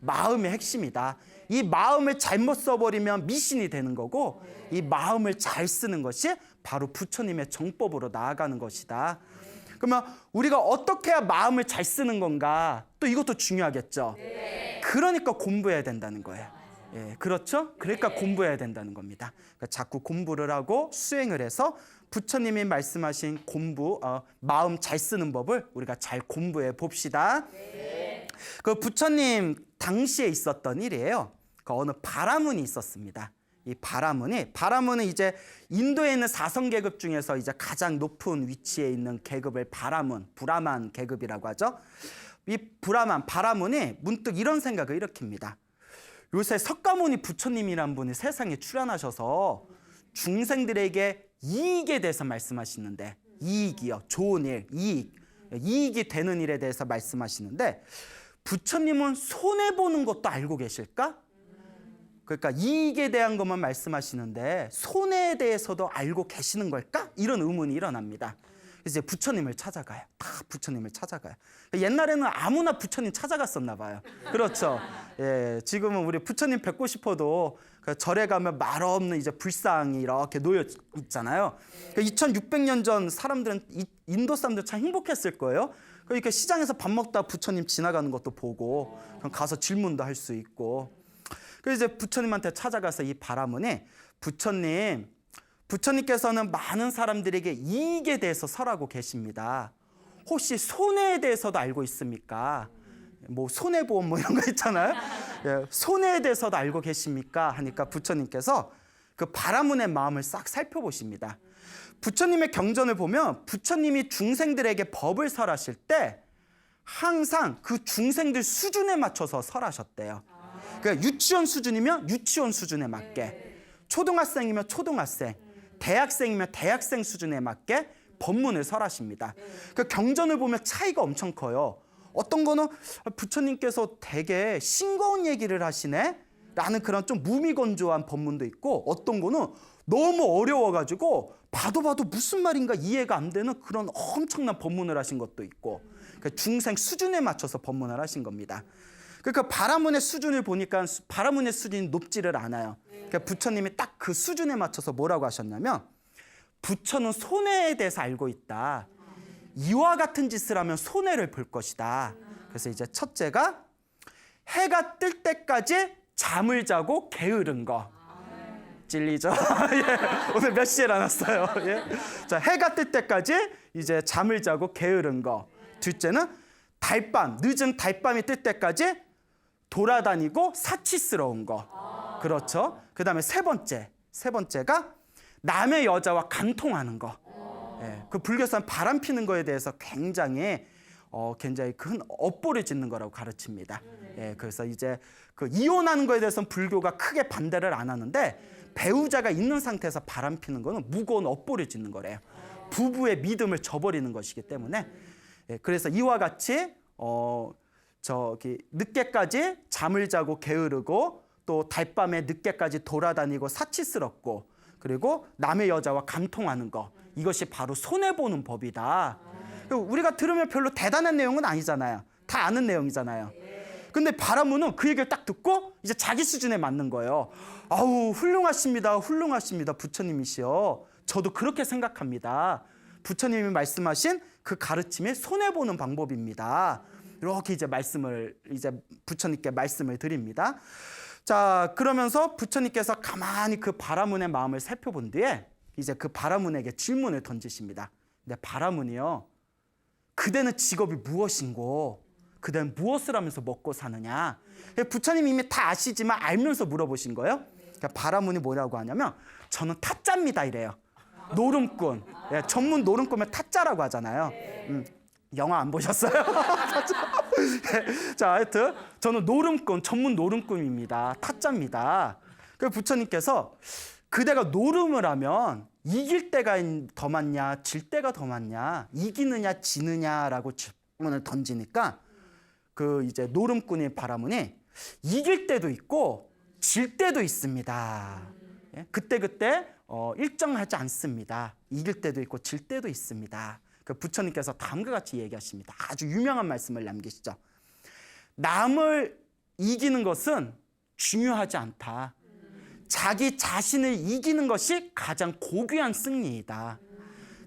마음의 핵심이다. 이 마음을 잘못 써버리면 미신이 되는 거고, 이 마음을 잘 쓰는 것이 바로 부처님의 정법으로 나아가는 것이다. 그러면 우리가 어떻게 해야 마음을 잘 쓰는 건가? 또 이것도 중요하겠죠. 그러니까 공부해야 된다는 거예요. 그렇죠? 그러니까 공부해야 된다는 겁니다. 그러니까 자꾸 공부를 하고 수행을 해서 부처님이 말씀하신 마음 잘 쓰는 법을 우리가 잘 공부해 봅시다. 그 부처님 당시에 있었던 일이에요. 그 어느 바라문이 있었습니다. 이 바라문은 이제 인도에 있는 사성계급 중에서 이제 가장 높은 위치에 있는 계급을 브라만 계급이라고 하죠. 이 바라문이 문득 이런 생각을 일으킵니다. 요새 석가모니 부처님이란 분이 세상에 출현하셔서 중생들에게 이익에 대해서 말씀하시는데, 이익이요, 좋은 일, 이익이 되는 일에 대해서 말씀하시는데, 부처님은 손해보는 것도 알고 계실까? 그러니까 이익에 대한 것만 말씀하시는데 손해에 대해서도 알고 계시는 걸까? 이런 의문이 일어납니다. 그래서 이제 부처님을 찾아가요. 다 부처님을 찾아가요. 옛날에는 아무나 부처님 찾아갔었나 봐요. 그렇죠. 지금은 우리 부처님 뵙고 싶어도 절에 가면 말 없는 이제 불상이 이렇게 놓여 있잖아요. 2600년 전 사람들은, 인도 사람들 참 행복했을 거예요. 그러니까 시장에서 밥 먹다 부처님 지나가는 것도 보고, 그럼 가서 질문도 할 수 있고. 그래서 이제 부처님한테 찾아가서 이 바라문이, 부처님께서는 많은 사람들에게 이익에 대해서 설하고 계십니다. 혹시 손해에 대해서도 알고 있습니까? 뭐 손해보험 뭐 이런 거 있잖아요. 손해에 대해서도 알고 계십니까? 하니까 부처님께서 그 바라문의 마음을 싹 살펴보십니다. 부처님의 경전을 보면 부처님이 중생들에게 법을 설하실 때 항상 그 중생들 수준에 맞춰서 설하셨대요. 그러니까 유치원 수준이면 유치원 수준에 맞게, 초등학생이면 초등학생, 대학생이면 대학생 수준에 맞게 법문을 설하십니다. 그 경전을 보면 차이가 엄청 커요. 어떤 거는 부처님께서 되게 싱거운 얘기를 하시네? 라는 그런 좀 무미건조한 법문도 있고, 어떤 거는 너무 어려워가지고 봐도 무슨 말인가 이해가 안 되는 그런 엄청난 법문을 하신 것도 있고, 그러니까 중생 수준에 맞춰서 법문을 하신 겁니다. 그러니까 바라문의 수준을 보니까 바라문의 수준이 높지를 않아요. 그러니까 부처님이 딱 그 수준에 맞춰서 뭐라고 하셨냐면, 부처는 손해에 대해서 알고 있다. 이와 같은 짓을 하면 손해를 볼 것이다. 그래서 이제 첫째가 해가 뜰 때까지 잠을 자고 게으른 거. 찔리죠? 오늘 몇 시에 일어났어요? 자, 해가 뜰 때까지 이제 잠을 자고 게으른 거. 둘째는 늦은 달밤이 뜰 때까지 돌아다니고 사치스러운 거. 그렇죠? 그 다음에 세 번째가 남의 여자와 간통하는 거. 그 불교에서는 바람 피는 거에 대해서 굉장히 큰 업보를 짓는 거라고 가르칩니다. 그래서 이제 그 이혼하는 거에 대해서는 불교가 크게 반대를 안 하는데, 배우자가 있는 상태에서 바람 피는 거는 무거운 업보를 짓는 거래요. 부부의 믿음을 저버리는 것이기 때문에. 그래서 이와 같이 늦게까지 잠을 자고 게으르고, 또 달밤에 늦게까지 돌아다니고 사치스럽고, 그리고 남의 여자와 간통하는 거, 이것이 바로 손해보는 법이다. 우리가 들으면 별로 대단한 내용은 아니잖아요. 다 아는 내용이잖아요. 근데 바라문은 그 얘기를 딱 듣고 이제 자기 수준에 맞는 거예요. 아우, 훌륭하십니다. 부처님이시여. 저도 그렇게 생각합니다. 부처님이 말씀하신 그 가르침이 손해보는 방법입니다. 이렇게 이제 부처님께 말씀을 드립니다. 자, 그러면서 부처님께서 가만히 그 바라문의 마음을 살펴본 뒤에 이제 그 바라문에게 질문을 던지십니다. 근데 바라문이요, 그대는 직업이 무엇인고? 그대는 무엇을 하면서 먹고 사느냐? 부처님이 이미 다 아시지만 알면서 물어보신 거예요. 그러니까 바라문이 뭐라고 하냐면 저는 타짜입니다 이래요. 노름꾼. 예, 전문 노름꾼을 타짜라고 하잖아요. 영화 안 보셨어요? 자, 하여튼 저는 노름꾼, 전문 노름꾼입니다. 타짜입니다. 그 부처님께서 그대가 노름을 하면 이길 때가 더 많냐, 질 때가 더 많냐, 이기느냐, 지느냐라고 질문을 던지니까 그 이제 노름꾼의 바라문이 이길 때도 있고 질 때도 있습니다. 예? 그때 일정하지 않습니다. 이길 때도 있고 질 때도 있습니다. 그 부처님께서 다음과 같이 얘기하십니다. 아주 유명한 말씀을 남기시죠. 남을 이기는 것은 중요하지 않다. 자기 자신을 이기는 것이 가장 고귀한 승리이다.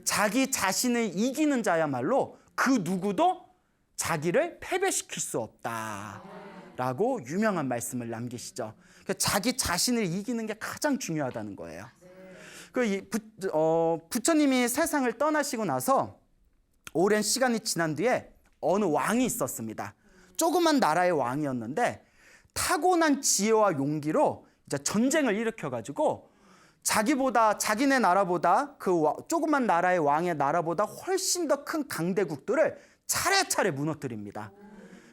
자기 자신을 이기는 자야말로 그 누구도 자기를 패배시킬 수 없다. 라고 유명한 말씀을 남기시죠. 자기 자신을 이기는 게 가장 중요하다는 거예요. 부처님이 세상을 떠나시고 나서 오랜 시간이 지난 뒤에 어느 왕이 있었습니다. 조그만 나라의 왕이었는데 타고난 지혜와 용기로 이제 전쟁을 일으켜가지고 자기네 나라보다 그 조그만 나라의 왕의 나라보다 훨씬 더 큰 강대국들을 차례차례 무너뜨립니다.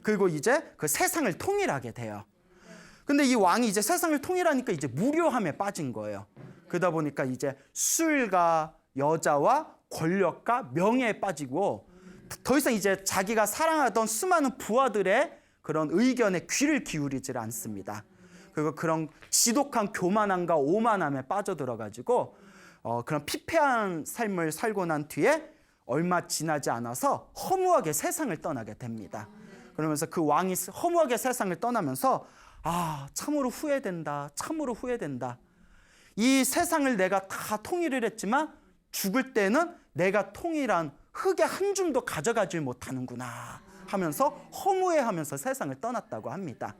그리고 이제 그 세상을 통일하게 돼요. 근데 이 왕이 이제 세상을 통일하니까 이제 무료함에 빠진 거예요. 그러다 보니까 이제 술과 여자와 권력과 명예에 빠지고 더 이상 이제 자기가 사랑하던 수많은 부하들의 그런 의견에 귀를 기울이질 않습니다. 그리고 그런 지독한 교만함과 오만함에 빠져들어가지고 그런 피폐한 삶을 살고 난 뒤에 얼마 지나지 않아서 허무하게 세상을 떠나게 됩니다. 그러면서 그 왕이 허무하게 세상을 떠나면서 참으로 후회된다. 참으로 후회된다. 이 세상을 내가 다 통일을 했지만 죽을 때는 내가 통일한 흙의 한 줌도 가져가질 못하는구나 하면서 허무해하면서 세상을 떠났다고 합니다.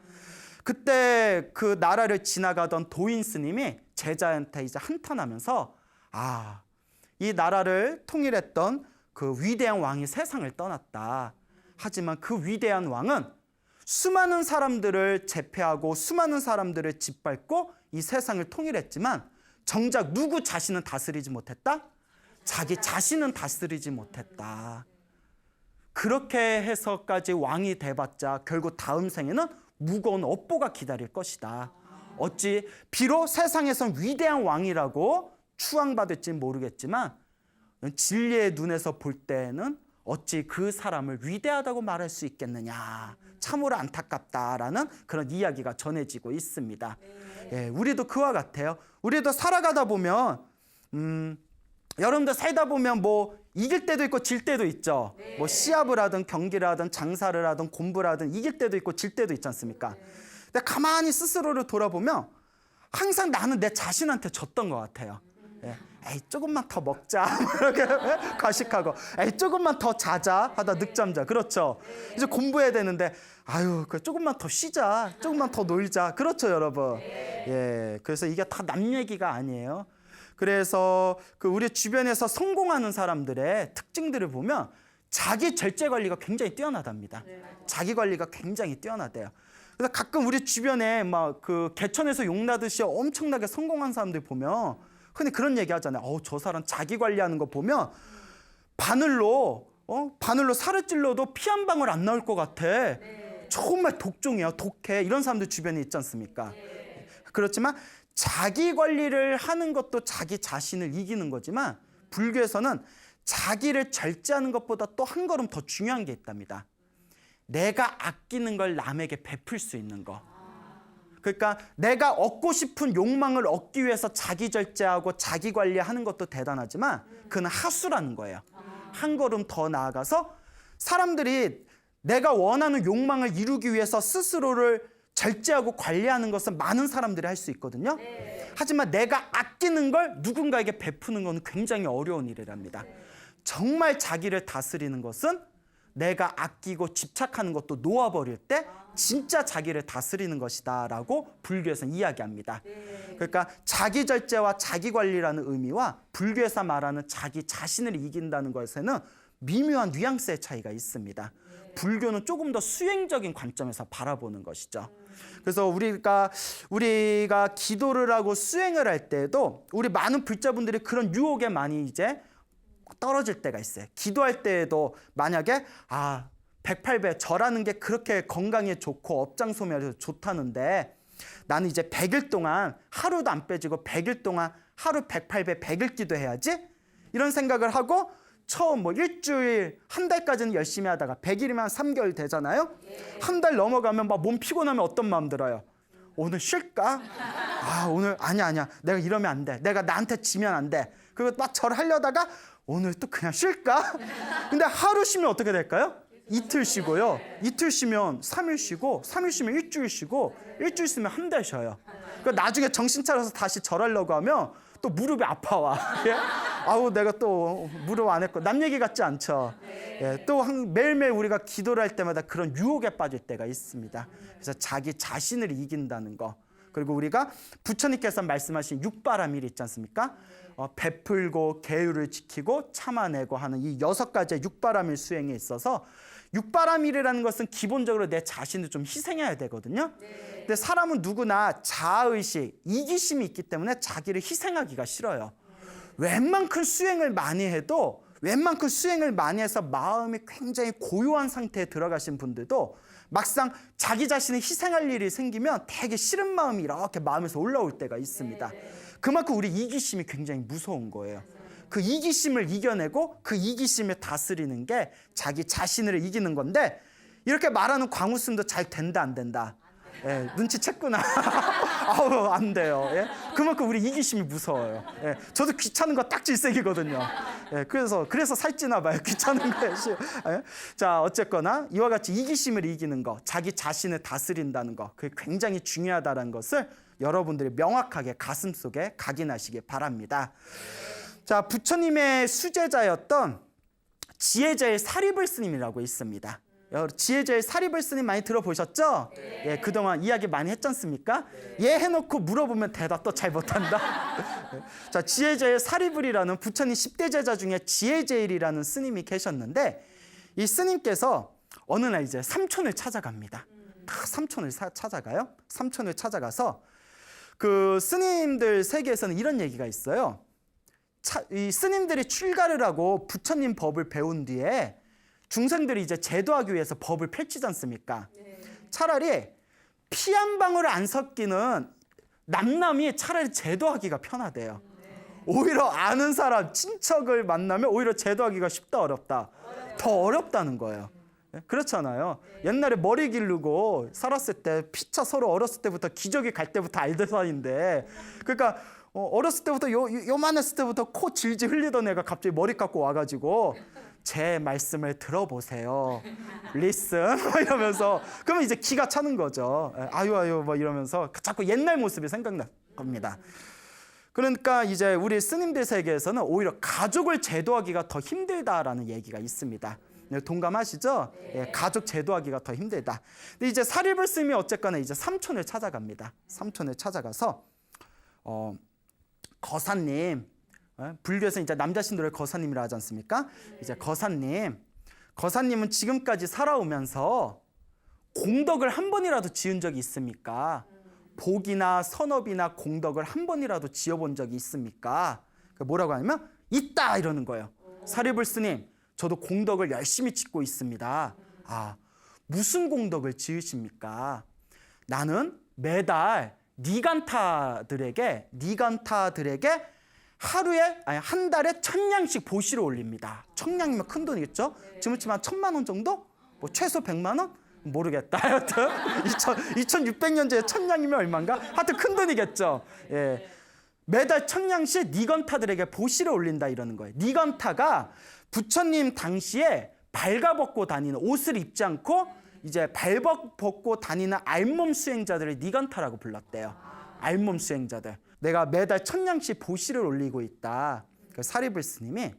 그때 그 나라를 지나가던 도인 스님이 제자한테 이제 한탄하면서 이 나라를 통일했던 그 위대한 왕이 세상을 떠났다. 하지만 그 위대한 왕은 수많은 사람들을 제패하고 수많은 사람들을 짓밟고 이 세상을 통일했지만 정작 누구 자신은 다스리지 못했다? 자기 자신은 다스리지 못했다. 그렇게 해서까지 왕이 돼봤자 결국 다음 생에는 무거운 업보가 기다릴 것이다. 어찌 비록 세상에선 위대한 왕이라고 추앙받을지는 모르겠지만 진리의 눈에서 볼 때에는 어찌 그 사람을 위대하다고 말할 수 있겠느냐. 참으로 안타깝다라는 그런 이야기가 전해지고 있습니다. 예, 우리도 그와 같아요. 우리도 살아가다 보면 여러분들 살다 보면 뭐 이길 때도 있고 질 때도 있죠. 뭐 시합을 하든 경기를 하든 장사를 하든 공부를 하든 이길 때도 있고 질 때도 있지 않습니까? 근데 가만히 스스로를 돌아보면 항상 나는 내 자신한테 졌던 것 같아요. 예. 에이 조금만 더 먹자 이렇게 과식하고 에이 조금만 더 자자 하다 늦잠 자. 그렇죠. 이제 공부해야 되는데 조금만 더 쉬자, 조금만 더 놀자. 그렇죠, 여러분. 예, 그래서 이게 다 남 얘기가 아니에요. 그래서 그 우리 주변에서 성공하는 사람들의 특징들을 보면 자기 절제 관리가 굉장히 뛰어나답니다. 자기 관리가 굉장히 뛰어나대요. 그래서 가끔 우리 주변에 막 그 개천에서 용나듯이 엄청나게 성공한 사람들 보면 흔히 그런 얘기 하잖아요. 저 사람 자기 관리하는 거 보면 바늘로 살을 찔러도 피 한 방울 안 나올 것 같아. 정말 독종이야, 독해. 이런 사람들 주변에 있지 않습니까? 그렇지만 자기 관리를 하는 것도 자기 자신을 이기는 거지만 불교에서는 자기를 절제하는 것보다 또 한 걸음 더 중요한 게 있답니다. 내가 아끼는 걸 남에게 베풀 수 있는 거. 그러니까 내가 얻고 싶은 욕망을 얻기 위해서 자기 절제하고 자기 관리하는 것도 대단하지만 그는 하수라는 거예요. 한 걸음 더 나아가서 사람들이 내가 원하는 욕망을 이루기 위해서 스스로를 절제하고 관리하는 것은 많은 사람들이 할 수 있거든요. 하지만 내가 아끼는 걸 누군가에게 베푸는 건 굉장히 어려운 일이랍니다. 정말 자기를 다스리는 것은 내가 아끼고 집착하는 것도 놓아버릴 때 진짜 자기를 다스리는 것이다 라고 불교에서는 이야기합니다. 그러니까 자기 절제와 자기 관리라는 의미와 불교에서 말하는 자기 자신을 이긴다는 것에는 미묘한 뉘앙스의 차이가 있습니다. 불교는 조금 더 수행적인 관점에서 바라보는 것이죠. 그래서 우리가 기도를 하고 수행을 할 때에도 우리 많은 불자분들이 그런 유혹에 많이 이제 떨어질 때가 있어요. 기도할 때에도 만약에 108배 절하는 게 그렇게 건강에 좋고 업장 소멸에 좋다는데 나는 이제 100일 동안 하루도 안 빼지고 100일 동안 하루 108배 100일 기도해야지? 이런 생각을 하고 처음 일주일, 한 달까지는 열심히 하다가 100일이면 3개월 되잖아요? 한 달 넘어가면 막 몸 피곤하면 어떤 마음 들어요? 오늘 쉴까? 오늘 아니야. 내가 이러면 안 돼. 내가 나한테 지면 안 돼. 그리고 막 절하려다가 오늘 또 그냥 쉴까? 근데 하루 쉬면 어떻게 될까요? 이틀 쉬고요. 이틀 쉬면 3일 쉬고 3일 쉬면 일주일 쉬고 일주일 쉬면 한 달 쉬어요. 그러니까 나중에 정신 차려서 다시 절하려고 하면 또 무릎이 아파와. 예? 내가 또 무릎 안 했고 남 얘기 같지 않죠. 예, 또 매일매일 우리가 기도를 할 때마다 그런 유혹에 빠질 때가 있습니다. 그래서 자기 자신을 이긴다는 거. 그리고 우리가 부처님께서 말씀하신 육바라밀 있지 않습니까? 베풀고 계율을 지키고 참아내고 하는 이 6가지의 육바라밀 수행에 있어서 육바라밀이라는 것은 기본적으로 내 자신을 좀 희생해야 되거든요. 근데 사람은 누구나 자아의식, 이기심이 있기 때문에 자기를 희생하기가 싫어요. 웬만큼 수행을 많이 해서 마음이 굉장히 고요한 상태에 들어가신 분들도 막상 자기 자신을 희생할 일이 생기면 되게 싫은 마음이 이렇게 마음에서 올라올 때가 있습니다. 그만큼 우리 이기심이 굉장히 무서운 거예요. 그 이기심을 이겨내고 그 이기심을 다스리는 게 자기 자신을 이기는 건데 이렇게 말하는 광우스님도 잘 된다 안 된다? 예, 눈치챘구나. 안 돼요. 예? 그만큼 우리 이기심이 무서워요. 예, 저도 귀찮은 거 딱 질색이거든요. 예, 그래서 살찌나 봐요. 귀찮은 거에. 예? 자, 어쨌거나 이와 같이 이기심을 이기는 거, 자기 자신을 다스린다는 거, 그게 굉장히 중요하다는 것을 여러분들이 명확하게 가슴속에 각인하시기 바랍니다. 자, 부처님의 수제자였던 지혜제일 사리불 스님이라고 있습니다. 지혜제일 사리불 스님 많이 들어보셨죠? 네. 예, 그동안 이야기 많이 했지 않습니까? 네. 얘 해놓고 물어보면 대답도 잘 못한다. 자, 지혜제일 사리불이라는 부처님 10대 제자 중에 지혜제일이라는 스님이 계셨는데 이 스님께서 어느 날 이제 삼촌을 찾아갑니다. 삼촌을 찾아가요. 삼촌을 찾아가서 그 스님들 세계에서는 이런 얘기가 있어요. 이 스님들이 출가를 하고 부처님 법을 배운 뒤에 중생들이 이제 제도하기 위해서 법을 펼치지 않습니까? 네. 차라리 피 한 방울 안 섞이는 남남이 차라리 제도하기가 편하대요. 네. 오히려 아는 사람, 친척을 만나면 오히려 제도하기가 쉽다 어렵다? 더 어렵다는 거예요. 그렇잖아요. 네. 옛날에 머리 기르고 살았을 때 피차 서로 어렸을 때부터 기저귀 갈 때부터 알던 사이인데 그러니까 어렸을 때부터 요만했을 때부터 코 질질 흘리던 애가 갑자기 머리 깎고 와가지고 제 말씀을 들어보세요. Listen. 이러면서 그러면 이제 기가 차는 거죠. 아유 이러면서 자꾸 옛날 모습이 생각날 겁니다. 그러니까 이제 우리 스님들 세계에서는 오히려 가족을 제도하기가 더 힘들다라는 얘기가 있습니다. 동감하시죠? 예, 가족 제도하기가 더 힘들다. 근데 이제 사리불 스님이 어쨌거나 이제 삼촌을 찾아갑니다. 삼촌을 찾아가서 거사님, 불교에서 이제 남자 신도를 거사님이라 하지 않습니까? 이제 거사님은 지금까지 살아오면서 공덕을 한 번이라도 지은 적이 있습니까? 복이나 선업이나 공덕을 한 번이라도 지어본 적이 있습니까? 뭐라고 하냐면 있다 이러는 거예요. 사리불 스님, 저도 공덕을 열심히 짓고 있습니다. 무슨 공덕을 지으십니까? 나는 매달 니간타들에게 한 달에 1,000냥씩 보시를 올립니다. 1,000냥이면 큰 돈이겠죠? 지금 치면 1,000만 원 정도? 최소 100만 원? 모르겠다. 하여튼 2,600년째에 1,000냥이면 얼마인가? 하여튼 큰 돈이겠죠. 예. 매달 1,000냥씩 니간타들에게 보시를 올린다 이러는 거예요. 니간타가 부처님 당시에 발가벗고 다니는 옷을 입지 않고 이제 발벗고 다니는 알몸 수행자들을 니간타라고 불렀대요. 알몸 수행자들. 내가 매달 1,000냥씩 보시를 올리고 있다. 사리불 스님이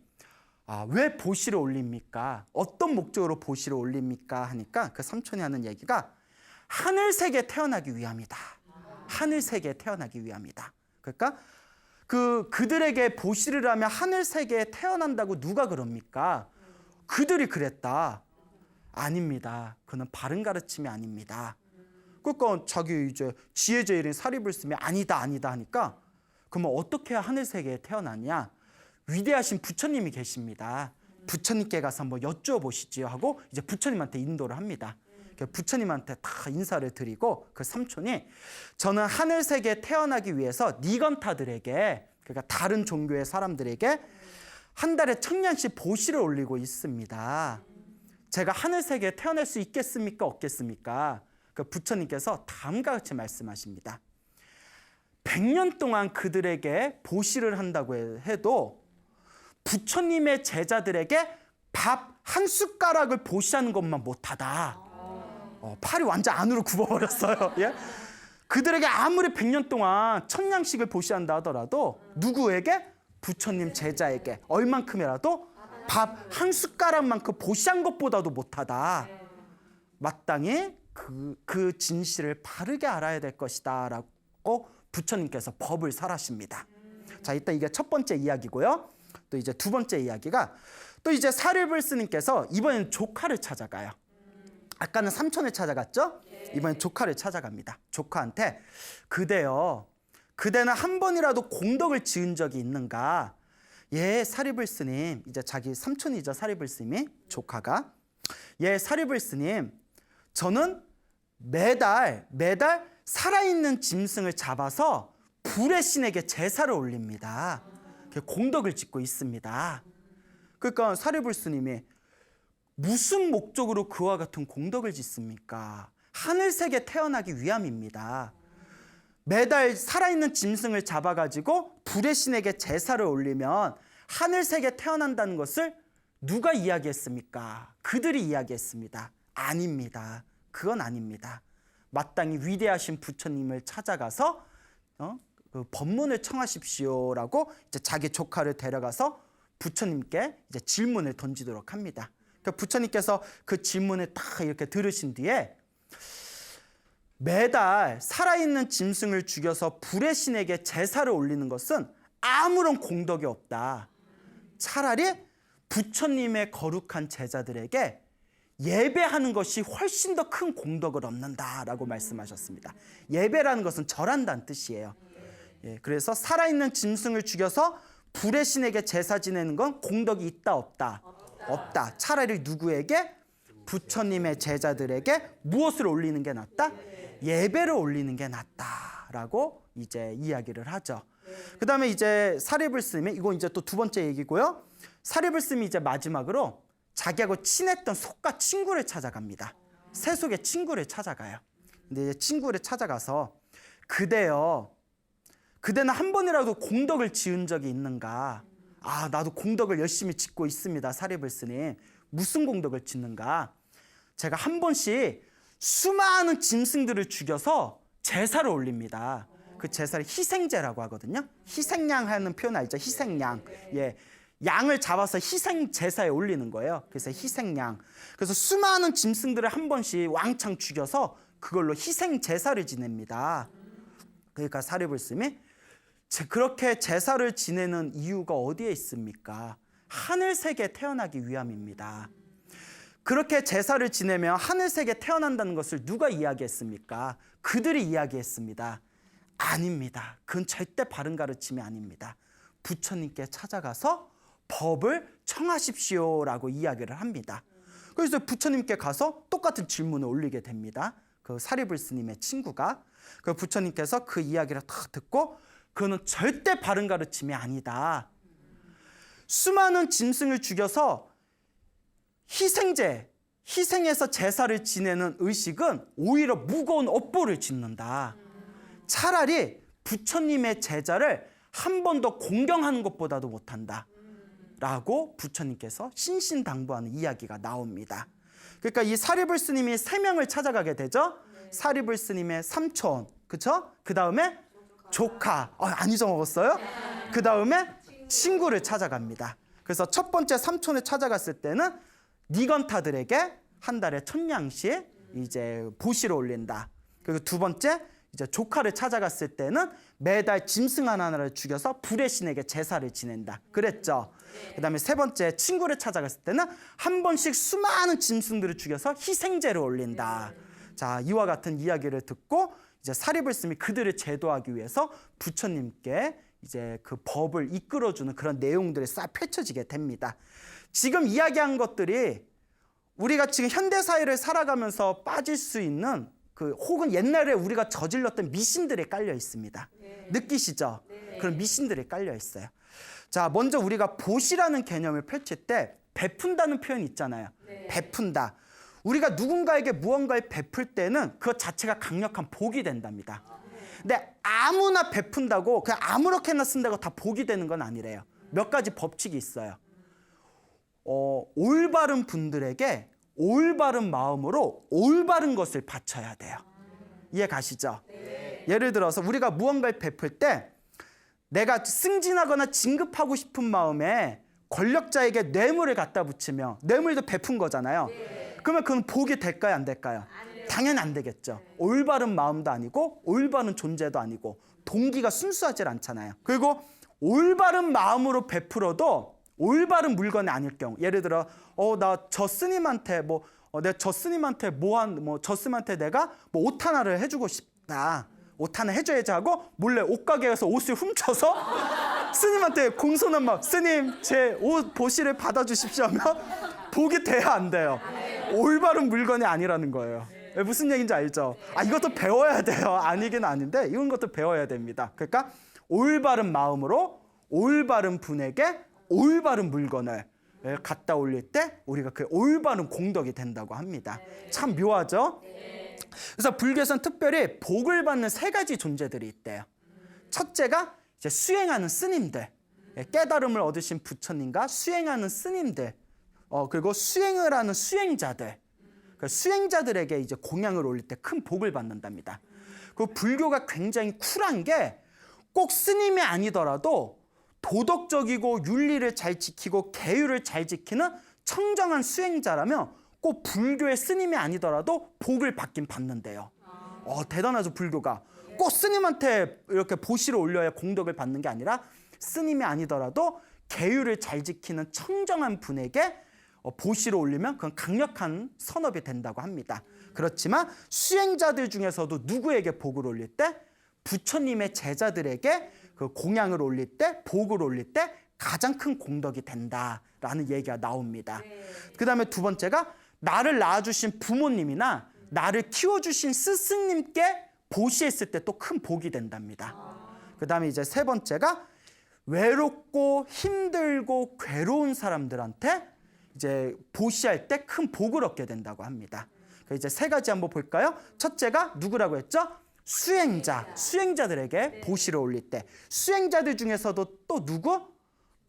왜 보시를 올립니까? 어떤 목적으로 보시를 올립니까? 하니까 그 삼촌이 하는 얘기가 하늘세계에 태어나기 위함이다. 하늘세계에 태어나기 위함이다. 그러니까 그들에게 보시를 하면 하늘세계에 태어난다고 누가 그럽니까? 그들이 그랬다. 아닙니다. 그는 바른 가르침이 아닙니다. 그러니까 자기 이제 지혜제일인 사리불스님이 아니다 하니까 그러면 어떻게 해야 하늘 세계에 태어나냐? 위대하신 부처님이 계십니다. 부처님께 가서 한번 여쭈어보시지요 하고 이제 부처님한테 인도를 합니다. 부처님한테 다 인사를 드리고 그 삼촌이 저는 하늘 세계에 태어나기 위해서 니건타들에게 그러니까 다른 종교의 사람들에게 한 달에 1000냥씩 보시를 올리고 있습니다. 제가 하늘 세계에 태어날 수 있겠습니까? 없겠습니까? 그 부처님께서 다음과 같이 말씀하십니다. 100년 동안 그들에게 보시를 한다고 해도 부처님의 제자들에게 밥 한 숟가락을 보시하는 것만 못하다. 팔이 완전 안으로 굽어버렸어요. 예? 그들에게 아무리 100년 동안 1000냥씩을 보시한다 하더라도 누구에게? 부처님 제자에게 얼만큼이라도 밥 한 숟가락만큼 보시한 것보다도 못하다. 마땅히 그 진실을 바르게 알아야 될 것이다 라고 부처님께서 법을 설하십니다. 자, 일단 이게 첫 번째 이야기고요. 또 이제 두 번째 이야기가 또 이제 사리불스님께서 이번엔 조카를 찾아가요. 아까는 삼촌을 찾아갔죠? 이번엔 조카를 찾아갑니다. 조카한테 그대는 한 번이라도 공덕을 지은 적이 있는가? 예, 사리불스님. 이제 자기 삼촌이죠, 사리불스님이. 조카가. 예, 사리불스님. 저는 매달 살아있는 짐승을 잡아서 불의 신에게 제사를 올립니다. 공덕을 짓고 있습니다. 그러니까 사리불스님이 무슨 목적으로 그와 같은 공덕을 짓습니까? 하늘색에 태어나기 위함입니다. 매달 살아있는 짐승을 잡아가지고 불의 신에게 제사를 올리면 하늘색에 태어난다는 것을 누가 이야기했습니까? 그들이 이야기했습니다. 아닙니다. 그건 아닙니다. 마땅히 위대하신 부처님을 찾아가서 그 법문을 청하십시오라고 이제 자기 조카를 데려가서 부처님께 이제 질문을 던지도록 합니다. 그러니까 부처님께서 그 질문을 딱 이렇게 들으신 뒤에 매달 살아있는 짐승을 죽여서 불의 신에게 제사를 올리는 것은 아무런 공덕이 없다. 차라리 부처님의 거룩한 제자들에게 예배하는 것이 훨씬 더 큰 공덕을 얻는다라고 말씀하셨습니다. 예배라는 것은 절한다는 뜻이에요. 예, 그래서 살아있는 짐승을 죽여서 불의 신에게 제사 지내는 건 공덕이 있다 없다? 없다. 차라리 누구에게? 부처님의 제자들에게 무엇을 올리는 게 낫다? 예배를 올리는 게 낫다라고 이제 이야기를 하죠. 그 다음에 이제 사리불스님이 이거 이제 또 두 번째 얘기고요. 사리불스님이 이제 마지막으로 자기하고 친했던 속가 친구를 찾아갑니다. 세속의 친구를 찾아가요. 근데 이제 친구를 찾아가서 그대는 한 번이라도 공덕을 지은 적이 있는가? 아, 나도 공덕을 열심히 짓고 있습니다. 사리불스님. 무슨 공덕을 짓는가? 제가 한 번씩 수많은 짐승들을 죽여서 제사를 올립니다. 그 제사를 희생제라고 하거든요. 희생양 하는 표현 알죠? 희생양. 예. 양을 잡아서 희생 제사에 올리는 거예요. 그래서 희생양. 그래서 수많은 짐승들을 한 번씩 왕창 죽여서 그걸로 희생 제사를 지냅니다. 그러니까 사리불스님이 그렇게 제사를 지내는 이유가 어디에 있습니까? 하늘색에 태어나기 위함입니다. 그렇게 제사를 지내면 하늘색에 태어난다는 것을 누가 이야기했습니까? 그들이 이야기했습니다. 아닙니다. 그건 절대 바른 가르침이 아닙니다. 부처님께 찾아가서 법을 청하십시오라고 이야기를 합니다. 그래서 부처님께 가서 똑같은 질문을 올리게 됩니다. 그 사리불스님의 친구가. 그 부처님께서 그 이야기를 다 듣고 그거는 절대 바른 가르침이 아니다. 수많은 짐승을 죽여서 희생해서 제사를 지내는 의식은 오히려 무거운 업보를 짓는다. 차라리 부처님의 제자를 한 번 더 공경하는 것보다도 못한다. 라고 부처님께서 신신당부하는 이야기가 나옵니다. 그러니까 이 사리불스님이 3명을 찾아가게 되죠. 사리불스님의 삼촌, 그쵸? 그 다음에 조카, 안 잊어먹었어요? 그 다음에 친구를 찾아갑니다. 그래서 첫 번째 삼촌을 찾아갔을 때는 니건타들에게 한 달에 1000냥씩 이제 보시를 올린다. 그리고 두 번째 이제 조카를 찾아갔을 때는 매달 짐승 하나를 죽여서 불의 신에게 제사를 지낸다. 그랬죠. 그다음에 세 번째, 친구를 찾아갔을 때는 한 번씩 수많은 짐승들을 죽여서 희생제를 올린다. 자, 이와 같은 이야기를 듣고 이제 사리불스님이 그들을 제도하기 위해서 부처님께 이제 그 법을 이끌어주는 그런 내용들이 싹 펼쳐지게 됩니다. 지금 이야기한 것들이 우리가 지금 현대사회를 살아가면서 빠질 수 있는 그 혹은 옛날에 우리가 저질렀던 미신들이 깔려 있습니다. 느끼시죠? 그런 미신들이 깔려 있어요. 자, 먼저 우리가 보시라는 개념을 펼칠 때 베푼다는 표현이 있잖아요. 베푼다. 우리가 누군가에게 무언가를 베풀 때는 그것 자체가 강력한 복이 된답니다. 근데 아무나 베푼다고 그냥 아무렇게나 쓴다고 다 복이 되는 건 아니래요. 몇 가지 법칙이 있어요. 올바른 분들에게 올바른 마음으로 올바른 것을 바쳐야 돼요. 이해 가시죠? 예를 들어서 우리가 무언가를 베풀 때 내가 승진하거나 진급하고 싶은 마음에 권력자에게 뇌물을 갖다 붙이며 뇌물도 베푼 거잖아요. 그러면 그건 복이 될까요? 안 될까요? 당연히 안 되겠죠. 올바른 마음도 아니고 올바른 존재도 아니고 동기가 순수하지 않잖아요. 그리고 올바른 마음으로 베풀어도 올바른 물건이 아닐 경우, 예를 들어 나 저 스님한테 저 스님한테 내가 옷 하나를 해주고 싶다. 옷 하나 해줘야지 하고 몰래 옷가게에 가서 옷을 훔쳐서 스님한테 공손한 마음, 스님 제 옷 보시를 받아주십시오 하면 복이 돼야 안 돼요. 올바른 물건이 아니라는 거예요. 무슨 얘기인지 알죠? 이것도 배워야 돼요. 아니긴 아닌데 이런 것도 배워야 됩니다. 그러니까 올바른 마음으로 올바른 분에게 올바른 물건을 갖다 올릴 때 우리가 그 올바른 공덕이 된다고 합니다. 참 묘하죠? 그래서 불교에서는 특별히 복을 받는 세 가지 존재들이 있대요. 첫째가 이제 수행하는 스님들, 깨달음을 얻으신 부처님과 수행하는 스님들, 그리고 수행을 하는 수행자들, 그 수행자들에게 이제 공양을 올릴 때 큰 복을 받는답니다. 그 불교가 굉장히 쿨한 게 꼭 스님이 아니더라도 도덕적이고 윤리를 잘 지키고 계율을 잘 지키는 청정한 수행자라면 꼭 불교의 스님이 아니더라도 복을 받긴 받는데요. 대단하죠, 불교가. 꼭 스님한테 이렇게 보시를 올려야 공덕을 받는 게 아니라 스님이 아니더라도 계율을 잘 지키는 청정한 분에게 보시를 올리면 그건 강력한 선업이 된다고 합니다. 그렇지만 수행자들 중에서도 누구에게 복을 올릴 때? 부처님의 제자들에게 그 공양을 올릴 때, 복을 올릴 때 가장 큰 공덕이 된다라는 얘기가 나옵니다. 그 다음에 두 번째가 나를 낳아주신 부모님이나 나를 키워주신 스승님께 보시했을 때 또 큰 복이 된답니다. 그 다음에 이제 세 번째가 외롭고 힘들고 괴로운 사람들한테 이제 보시할 때 큰 복을 얻게 된다고 합니다. 이제 세 가지 한번 볼까요? 첫째가 누구라고 했죠? 수행자들에게 보시를 올릴 때. 수행자들 중에서도 또 누구?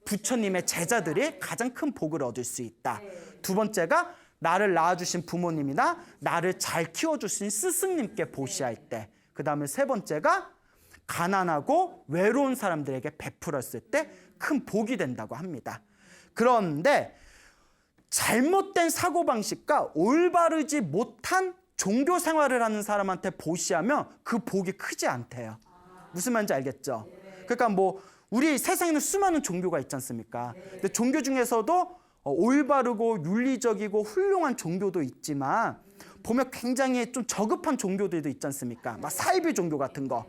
부처님의 제자들이 가장 큰 복을 얻을 수 있다. 두 번째가 나를 낳아주신 부모님이나 나를 잘 키워주신 스승님께 보시할 때. 그 다음에 세 번째가 가난하고 외로운 사람들에게 베풀었을 때 큰 복이 된다고 합니다. 그런데 잘못된 사고방식과 올바르지 못한 종교 생활을 하는 사람한테 보시하면 그 복이 크지 않대요. 무슨 말인지 알겠죠? 그러니까 우리 세상에는 수많은 종교가 있지 않습니까? 근데 종교 중에서도 올바르고 윤리적이고 훌륭한 종교도 있지만 보면 굉장히 좀 저급한 종교들도 있지 않습니까? 막 사이비 종교 같은 거.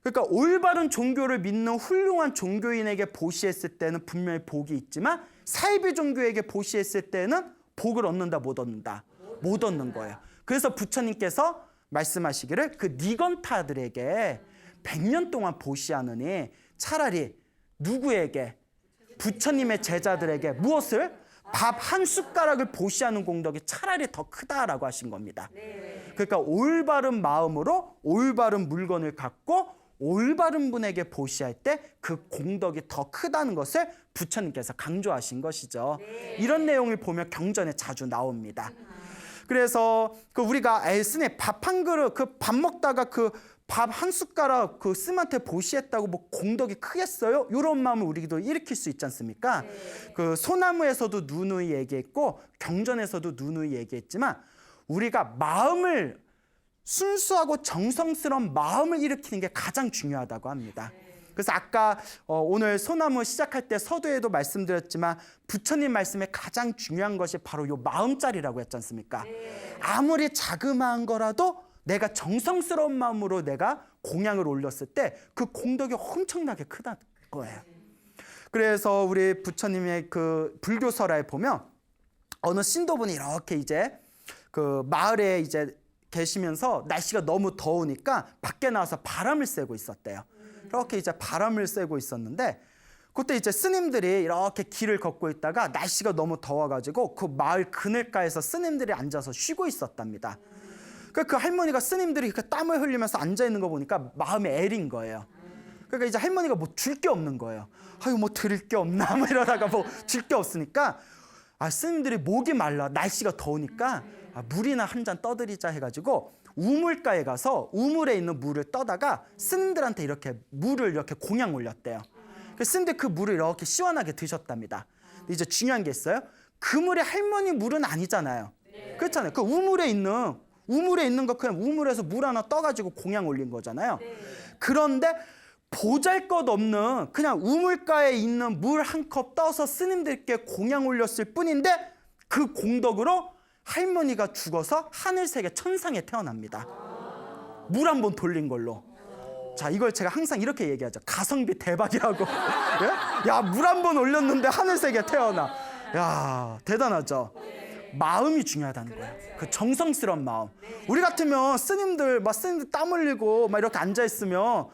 그러니까 올바른 종교를 믿는 훌륭한 종교인에게 보시했을 때는 분명히 복이 있지만 사이비 종교에게 보시했을 때는 복을 얻는다, 못 얻는다? 못 얻는 거예요. 그래서 부처님께서 말씀하시기를 그 니건타들에게 100년 동안 보시하느니 차라리 누구에게? 부처님의 제자들에게 무엇을? 밥 한 숟가락을 보시하는 공덕이 차라리 더 크다라고 하신 겁니다. 그러니까 올바른 마음으로 올바른 물건을 갖고 올바른 분에게 보시할 때 그 공덕이 더 크다는 것을 부처님께서 강조하신 것이죠. 이런 내용을 보면 경전에 자주 나옵니다. 그래서 우리가 스님 밥 한 그릇 밥 먹다가 밥 한 숟가락 스님한테 보시했다고 공덕이 크겠어요? 이런 마음을 우리도 일으킬 수 있지 않습니까? 소나무에서도 누누이 얘기했고 경전에서도 누누이 얘기했지만 우리가 마음을 순수하고 정성스러운 마음을 일으키는 게 가장 중요하다고 합니다. 그래서 아까 오늘 소나무 시작할 때 서두에도 말씀드렸지만 부처님 말씀에 가장 중요한 것이 바로 요 마음자리라고 했지 않습니까? 아무리 자그마한 거라도 내가 정성스러운 마음으로 내가 공양을 올렸을 때 그 공덕이 엄청나게 크다는 거예요. 그래서 우리 부처님의 그 불교설화에 보면 어느 신도분이 이렇게 이제 그 마을에 이제 계시면서 날씨가 너무 더우니까 밖에 나와서 바람을 쐬고 있었대요. 이렇게 이제 바람을 쐬고 있었는데 그때 이제 스님들이 이렇게 길을 걷고 있다가 날씨가 너무 더워가지고 그 마을 그늘가에서 스님들이 앉아서 쉬고 있었답니다. 그 할머니가 스님들이 이렇게 땀을 흘리면서 앉아 있는 거 보니까 마음에 애린 거예요. 그러니까 이제 할머니가 뭐 줄 게 없는 거예요. 아유 뭐 드릴 게 없나 뭐 이러다가 뭐 줄 게 없으니까 스님들이 목이 말라 날씨가 더우니까 물이나 한 잔 떠드리자 해가지고 우물가에 가서 우물에 있는 물을 떠다가 스님들한테 이렇게 물을 이렇게 공양 올렸대요. 스님들 그 물을 이렇게 시원하게 드셨답니다. 근데 이제 중요한 게 있어요. 그 물이 할머니 물은 아니잖아요. 그렇잖아요. 그 우물에 있는 거 그냥 우물에서 물 하나 떠가지고 공양 올린 거잖아요. 그런데 보잘것없는 그냥 우물가에 있는 물 한 컵 떠서 스님들께 공양 올렸을 뿐인데 그 공덕으로 할머니가 죽어서 하늘세계 천상에 태어납니다. 물 한 번 돌린 걸로. 자, 이걸 제가 항상 이렇게 얘기하죠. 가성비 대박이라고. 예? 야, 물 한 번 올렸는데 하늘세계 태어나. 야, 대단하죠. 마음이 중요하다는 거예요. 그 정성스러운 마음. 우리 같으면 스님들 땀 흘리고 막 이렇게 앉아 있으면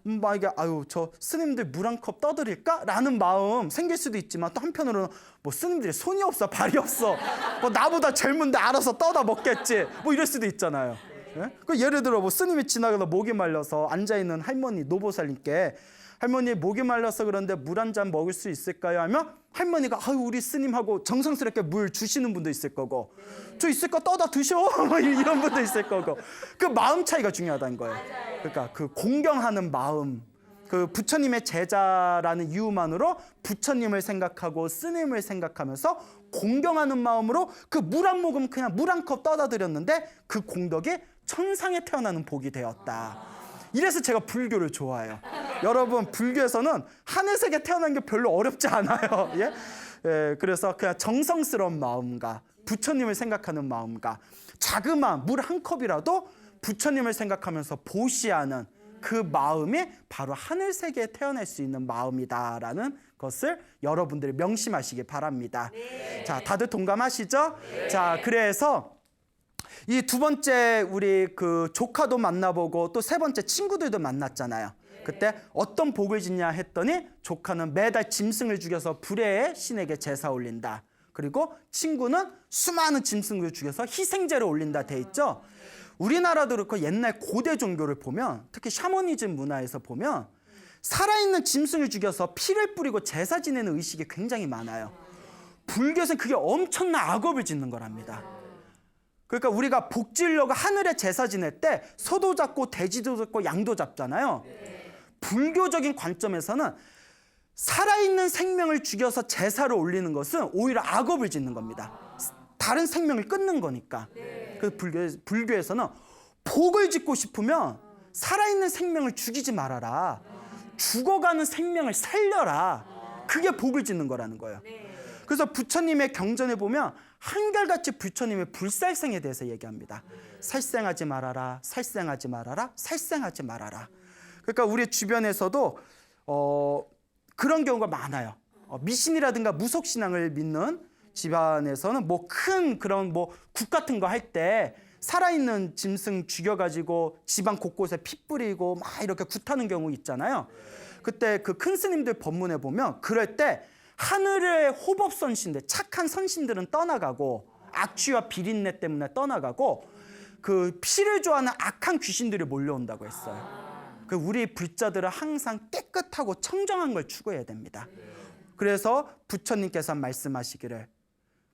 막 이게 아유 저 스님들 물 한 컵 떠드릴까? 라는 마음 생길 수도 있지만 또 한편으로는 뭐 스님들이 손이 없어 발이 없어 뭐 나보다 젊은데 알아서 떠다 먹겠지 뭐 이럴 수도 있잖아요. 예? 그 예를 들어 뭐 스님이 지나가다 목이 말라서 앉아있는 할머니 노보살님께 할머니 목이 말라서 그런데 물 한 잔 먹을 수 있을까요? 하면 할머니가 아유 우리 스님하고 정성스럽게 물 주시는 분도 있을 거고 저 있을까 떠다 드셔 이런 분도 있을 거고 그 마음 차이가 중요하다는 거예요. 그러니까 그 공경하는 마음 그 부처님의 제자라는 이유만으로 부처님을 생각하고 스님을 생각하면서 공경하는 마음으로 그 물 한 모금 그냥 물 한 컵 떠다 드렸는데 그 공덕이 천상에 태어나는 복이 되었다. 이래서 제가 불교를 좋아해요. 여러분 불교에서는 하늘세계 태어난 게 별로 어렵지 않아요. 예? 예, 그래서 그냥 정성스러운 마음과 부처님을 생각하는 마음과 자그마한 물 한 컵이라도 부처님을 생각하면서 보시하는 그 마음이 바로 하늘세계에 태어날 수 있는 마음이다라는 것을 여러분들이 명심하시기 바랍니다. 네. 자, 다들 동감하시죠? 네. 자, 그래서 이 두 번째 우리 그 조카도 만나보고 또 세 번째 친구들도 만났잖아요. 그때 어떤 복을 짓냐 했더니 조카는 매달 짐승을 죽여서 불에 신에게 제사 올린다. 그리고 친구는 수많은 짐승을 죽여서 희생제를 올린다 돼 있죠. 우리나라도 그렇고 옛날 고대 종교를 보면 특히 샤머니즘 문화에서 보면 살아있는 짐승을 죽여서 피를 뿌리고 제사 지내는 의식이 굉장히 많아요. 불교에서는 그게 엄청난 악업을 짓는 거랍니다. 그러니까 우리가 복 지으려고 하늘에 제사 지낼 때 소도 잡고 돼지도 잡고 양도 잡잖아요. 불교적인 관점에서는 살아있는 생명을 죽여서 제사를 올리는 것은 오히려 악업을 짓는 겁니다. 다른 생명을 끊는 거니까. 그래서 불교에서는 복을 짓고 싶으면 살아있는 생명을 죽이지 말아라. 죽어가는 생명을 살려라. 그게 복을 짓는 거라는 거예요. 그래서 부처님의 경전에 보면 한결같이 부처님의 불살생에 대해서 얘기합니다. 살생하지 말아라, 살생하지 말아라, 살생하지 말아라. 그러니까 우리 주변에서도 그런 경우가 많아요. 미신이라든가 무속신앙을 믿는 집안에서는 뭐 큰 그런 뭐 국 같은 거 할 때 살아있는 짐승 죽여가지고 집안 곳곳에 피 뿌리고 막 이렇게 굿하는 경우 있잖아요. 그때 그 큰 스님들 법문에 보면 그럴 때 하늘의 호법 선신들, 착한 선신들은 떠나가고 악취와 비린내 때문에 떠나가고 그 피를 좋아하는 악한 귀신들이 몰려온다고 했어요. 그 우리 불자들은 항상 깨끗하고 청정한 걸 추구해야 됩니다. 그래서 부처님께서 말씀하시기를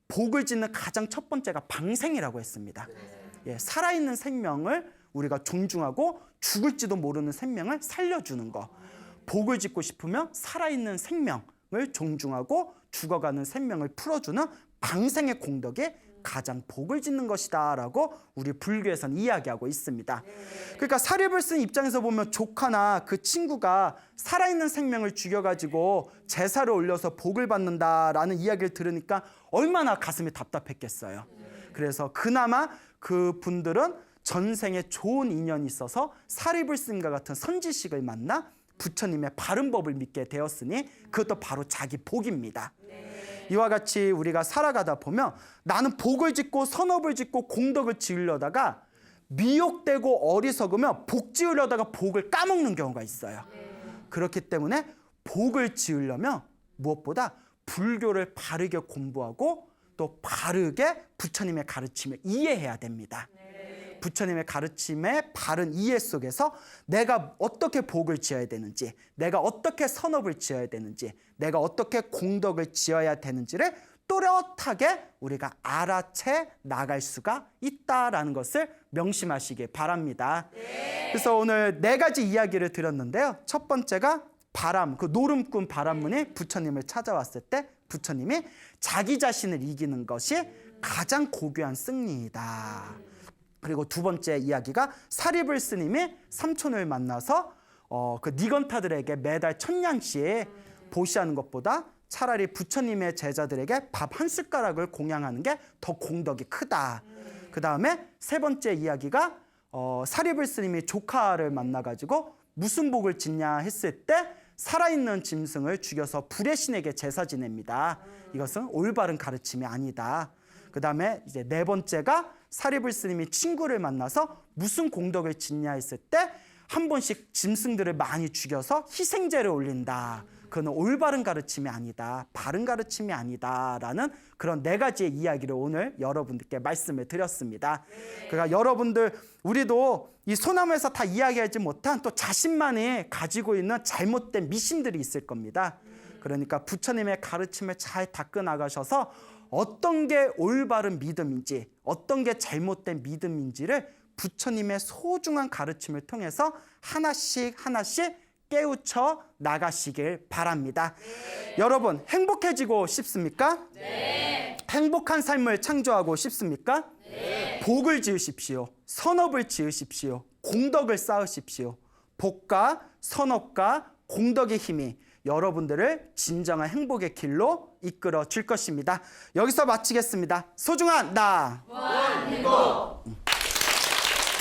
복을 짓는 가장 첫 번째가 방생이라고 했습니다. 예, 살아있는 생명을 우리가 존중하고 죽을지도 모르는 생명을 살려주는 거. 복을 짓고 싶으면 살아있는 생명을 존중하고 죽어가는 생명을 풀어주는 방생의 공덕이 가장 복을 짓는 것이다 라고 우리 불교에서는 이야기하고 있습니다. 그러니까 사립을 쓴 입장에서 보면 조카나 그 친구가 살아있는 생명을 죽여가지고 제사를 올려서 복을 받는다라는 이야기를 들으니까 얼마나 가슴이 답답했겠어요. 그래서 그나마 그 분들은 전생에 좋은 인연이 있어서 사리불스님과 같은 선지식을 만나 부처님의 바른 법을 믿게 되었으니 그것도 바로 자기 복입니다. 이와 같이 우리가 살아가다 보면 나는 복을 짓고 선업을 짓고 공덕을 지으려다가 미혹되고 어리석으면 복 지으려다가 복을 까먹는 경우가 있어요. 그렇기 때문에 복을 지으려면 무엇보다 불교를 바르게 공부하고 또 바르게 부처님의 가르침을 이해해야 됩니다. 부처님의 가르침의 바른 이해 속에서 내가 어떻게 복을 지어야 되는지, 내가 어떻게 선업을 지어야 되는지, 내가 어떻게 공덕을 지어야 되는지를 또렷하게 우리가 알아채 나갈 수가 있다라는 것을 명심하시기 바랍니다. 그래서 오늘 4가지 이야기를 드렸는데요. 첫 번째가 바람, 그 노름꾼 바람문이 부처님을 찾아왔을 때 부처님이 자기 자신을 이기는 것이 가장 고귀한 승리이다. 그리고 두 번째 이야기가 사리불 스님이 삼촌을 만나서 그 니건타들에게 매달 1000냥씩 보시하는 것보다 차라리 부처님의 제자들에게 밥 한 숟가락을 공양하는 게 더 공덕이 크다. 그 다음에 세 번째 이야기가 사리불 스님이 조카를 만나가지고 무슨 복을 짓냐 했을 때 살아있는 짐승을 죽여서 불의 신에게 제사 지냅니다. 이것은 올바른 가르침이 아니다. 그 다음에 이제 4번째가 사리불 스님이 친구를 만나서 무슨 공덕을 짓냐 했을 때 한 번씩 짐승들을 많이 죽여서 희생제를 올린다. 그건 올바른 가르침이 아니다. 바른 가르침이 아니다라는 그런 4가지의 이야기를 오늘 여러분들께 말씀을 드렸습니다. 그러니까 여러분들 우리도 이 소나무에서 다 이야기하지 못한 또 자신만이 가지고 있는 잘못된 미신들이 있을 겁니다. 그러니까 부처님의 가르침을 잘 닦아 나가셔서 어떤 게 올바른 믿음인지 어떤 게 잘못된 믿음인지를 부처님의 소중한 가르침을 통해서 하나씩 깨우쳐 나가시길 바랍니다. 여러분 행복해지고 싶습니까? 네. 행복한 삶을 창조하고 싶습니까? 네. 복을 지으십시오. 선업을 지으십시오. 공덕을 쌓으십시오. 복과 선업과 공덕의 힘이 여러분들을 진정한 행복의 길로 이끌어 줄 것입니다. 여기서 마치겠습니다. 소중한 나 원행복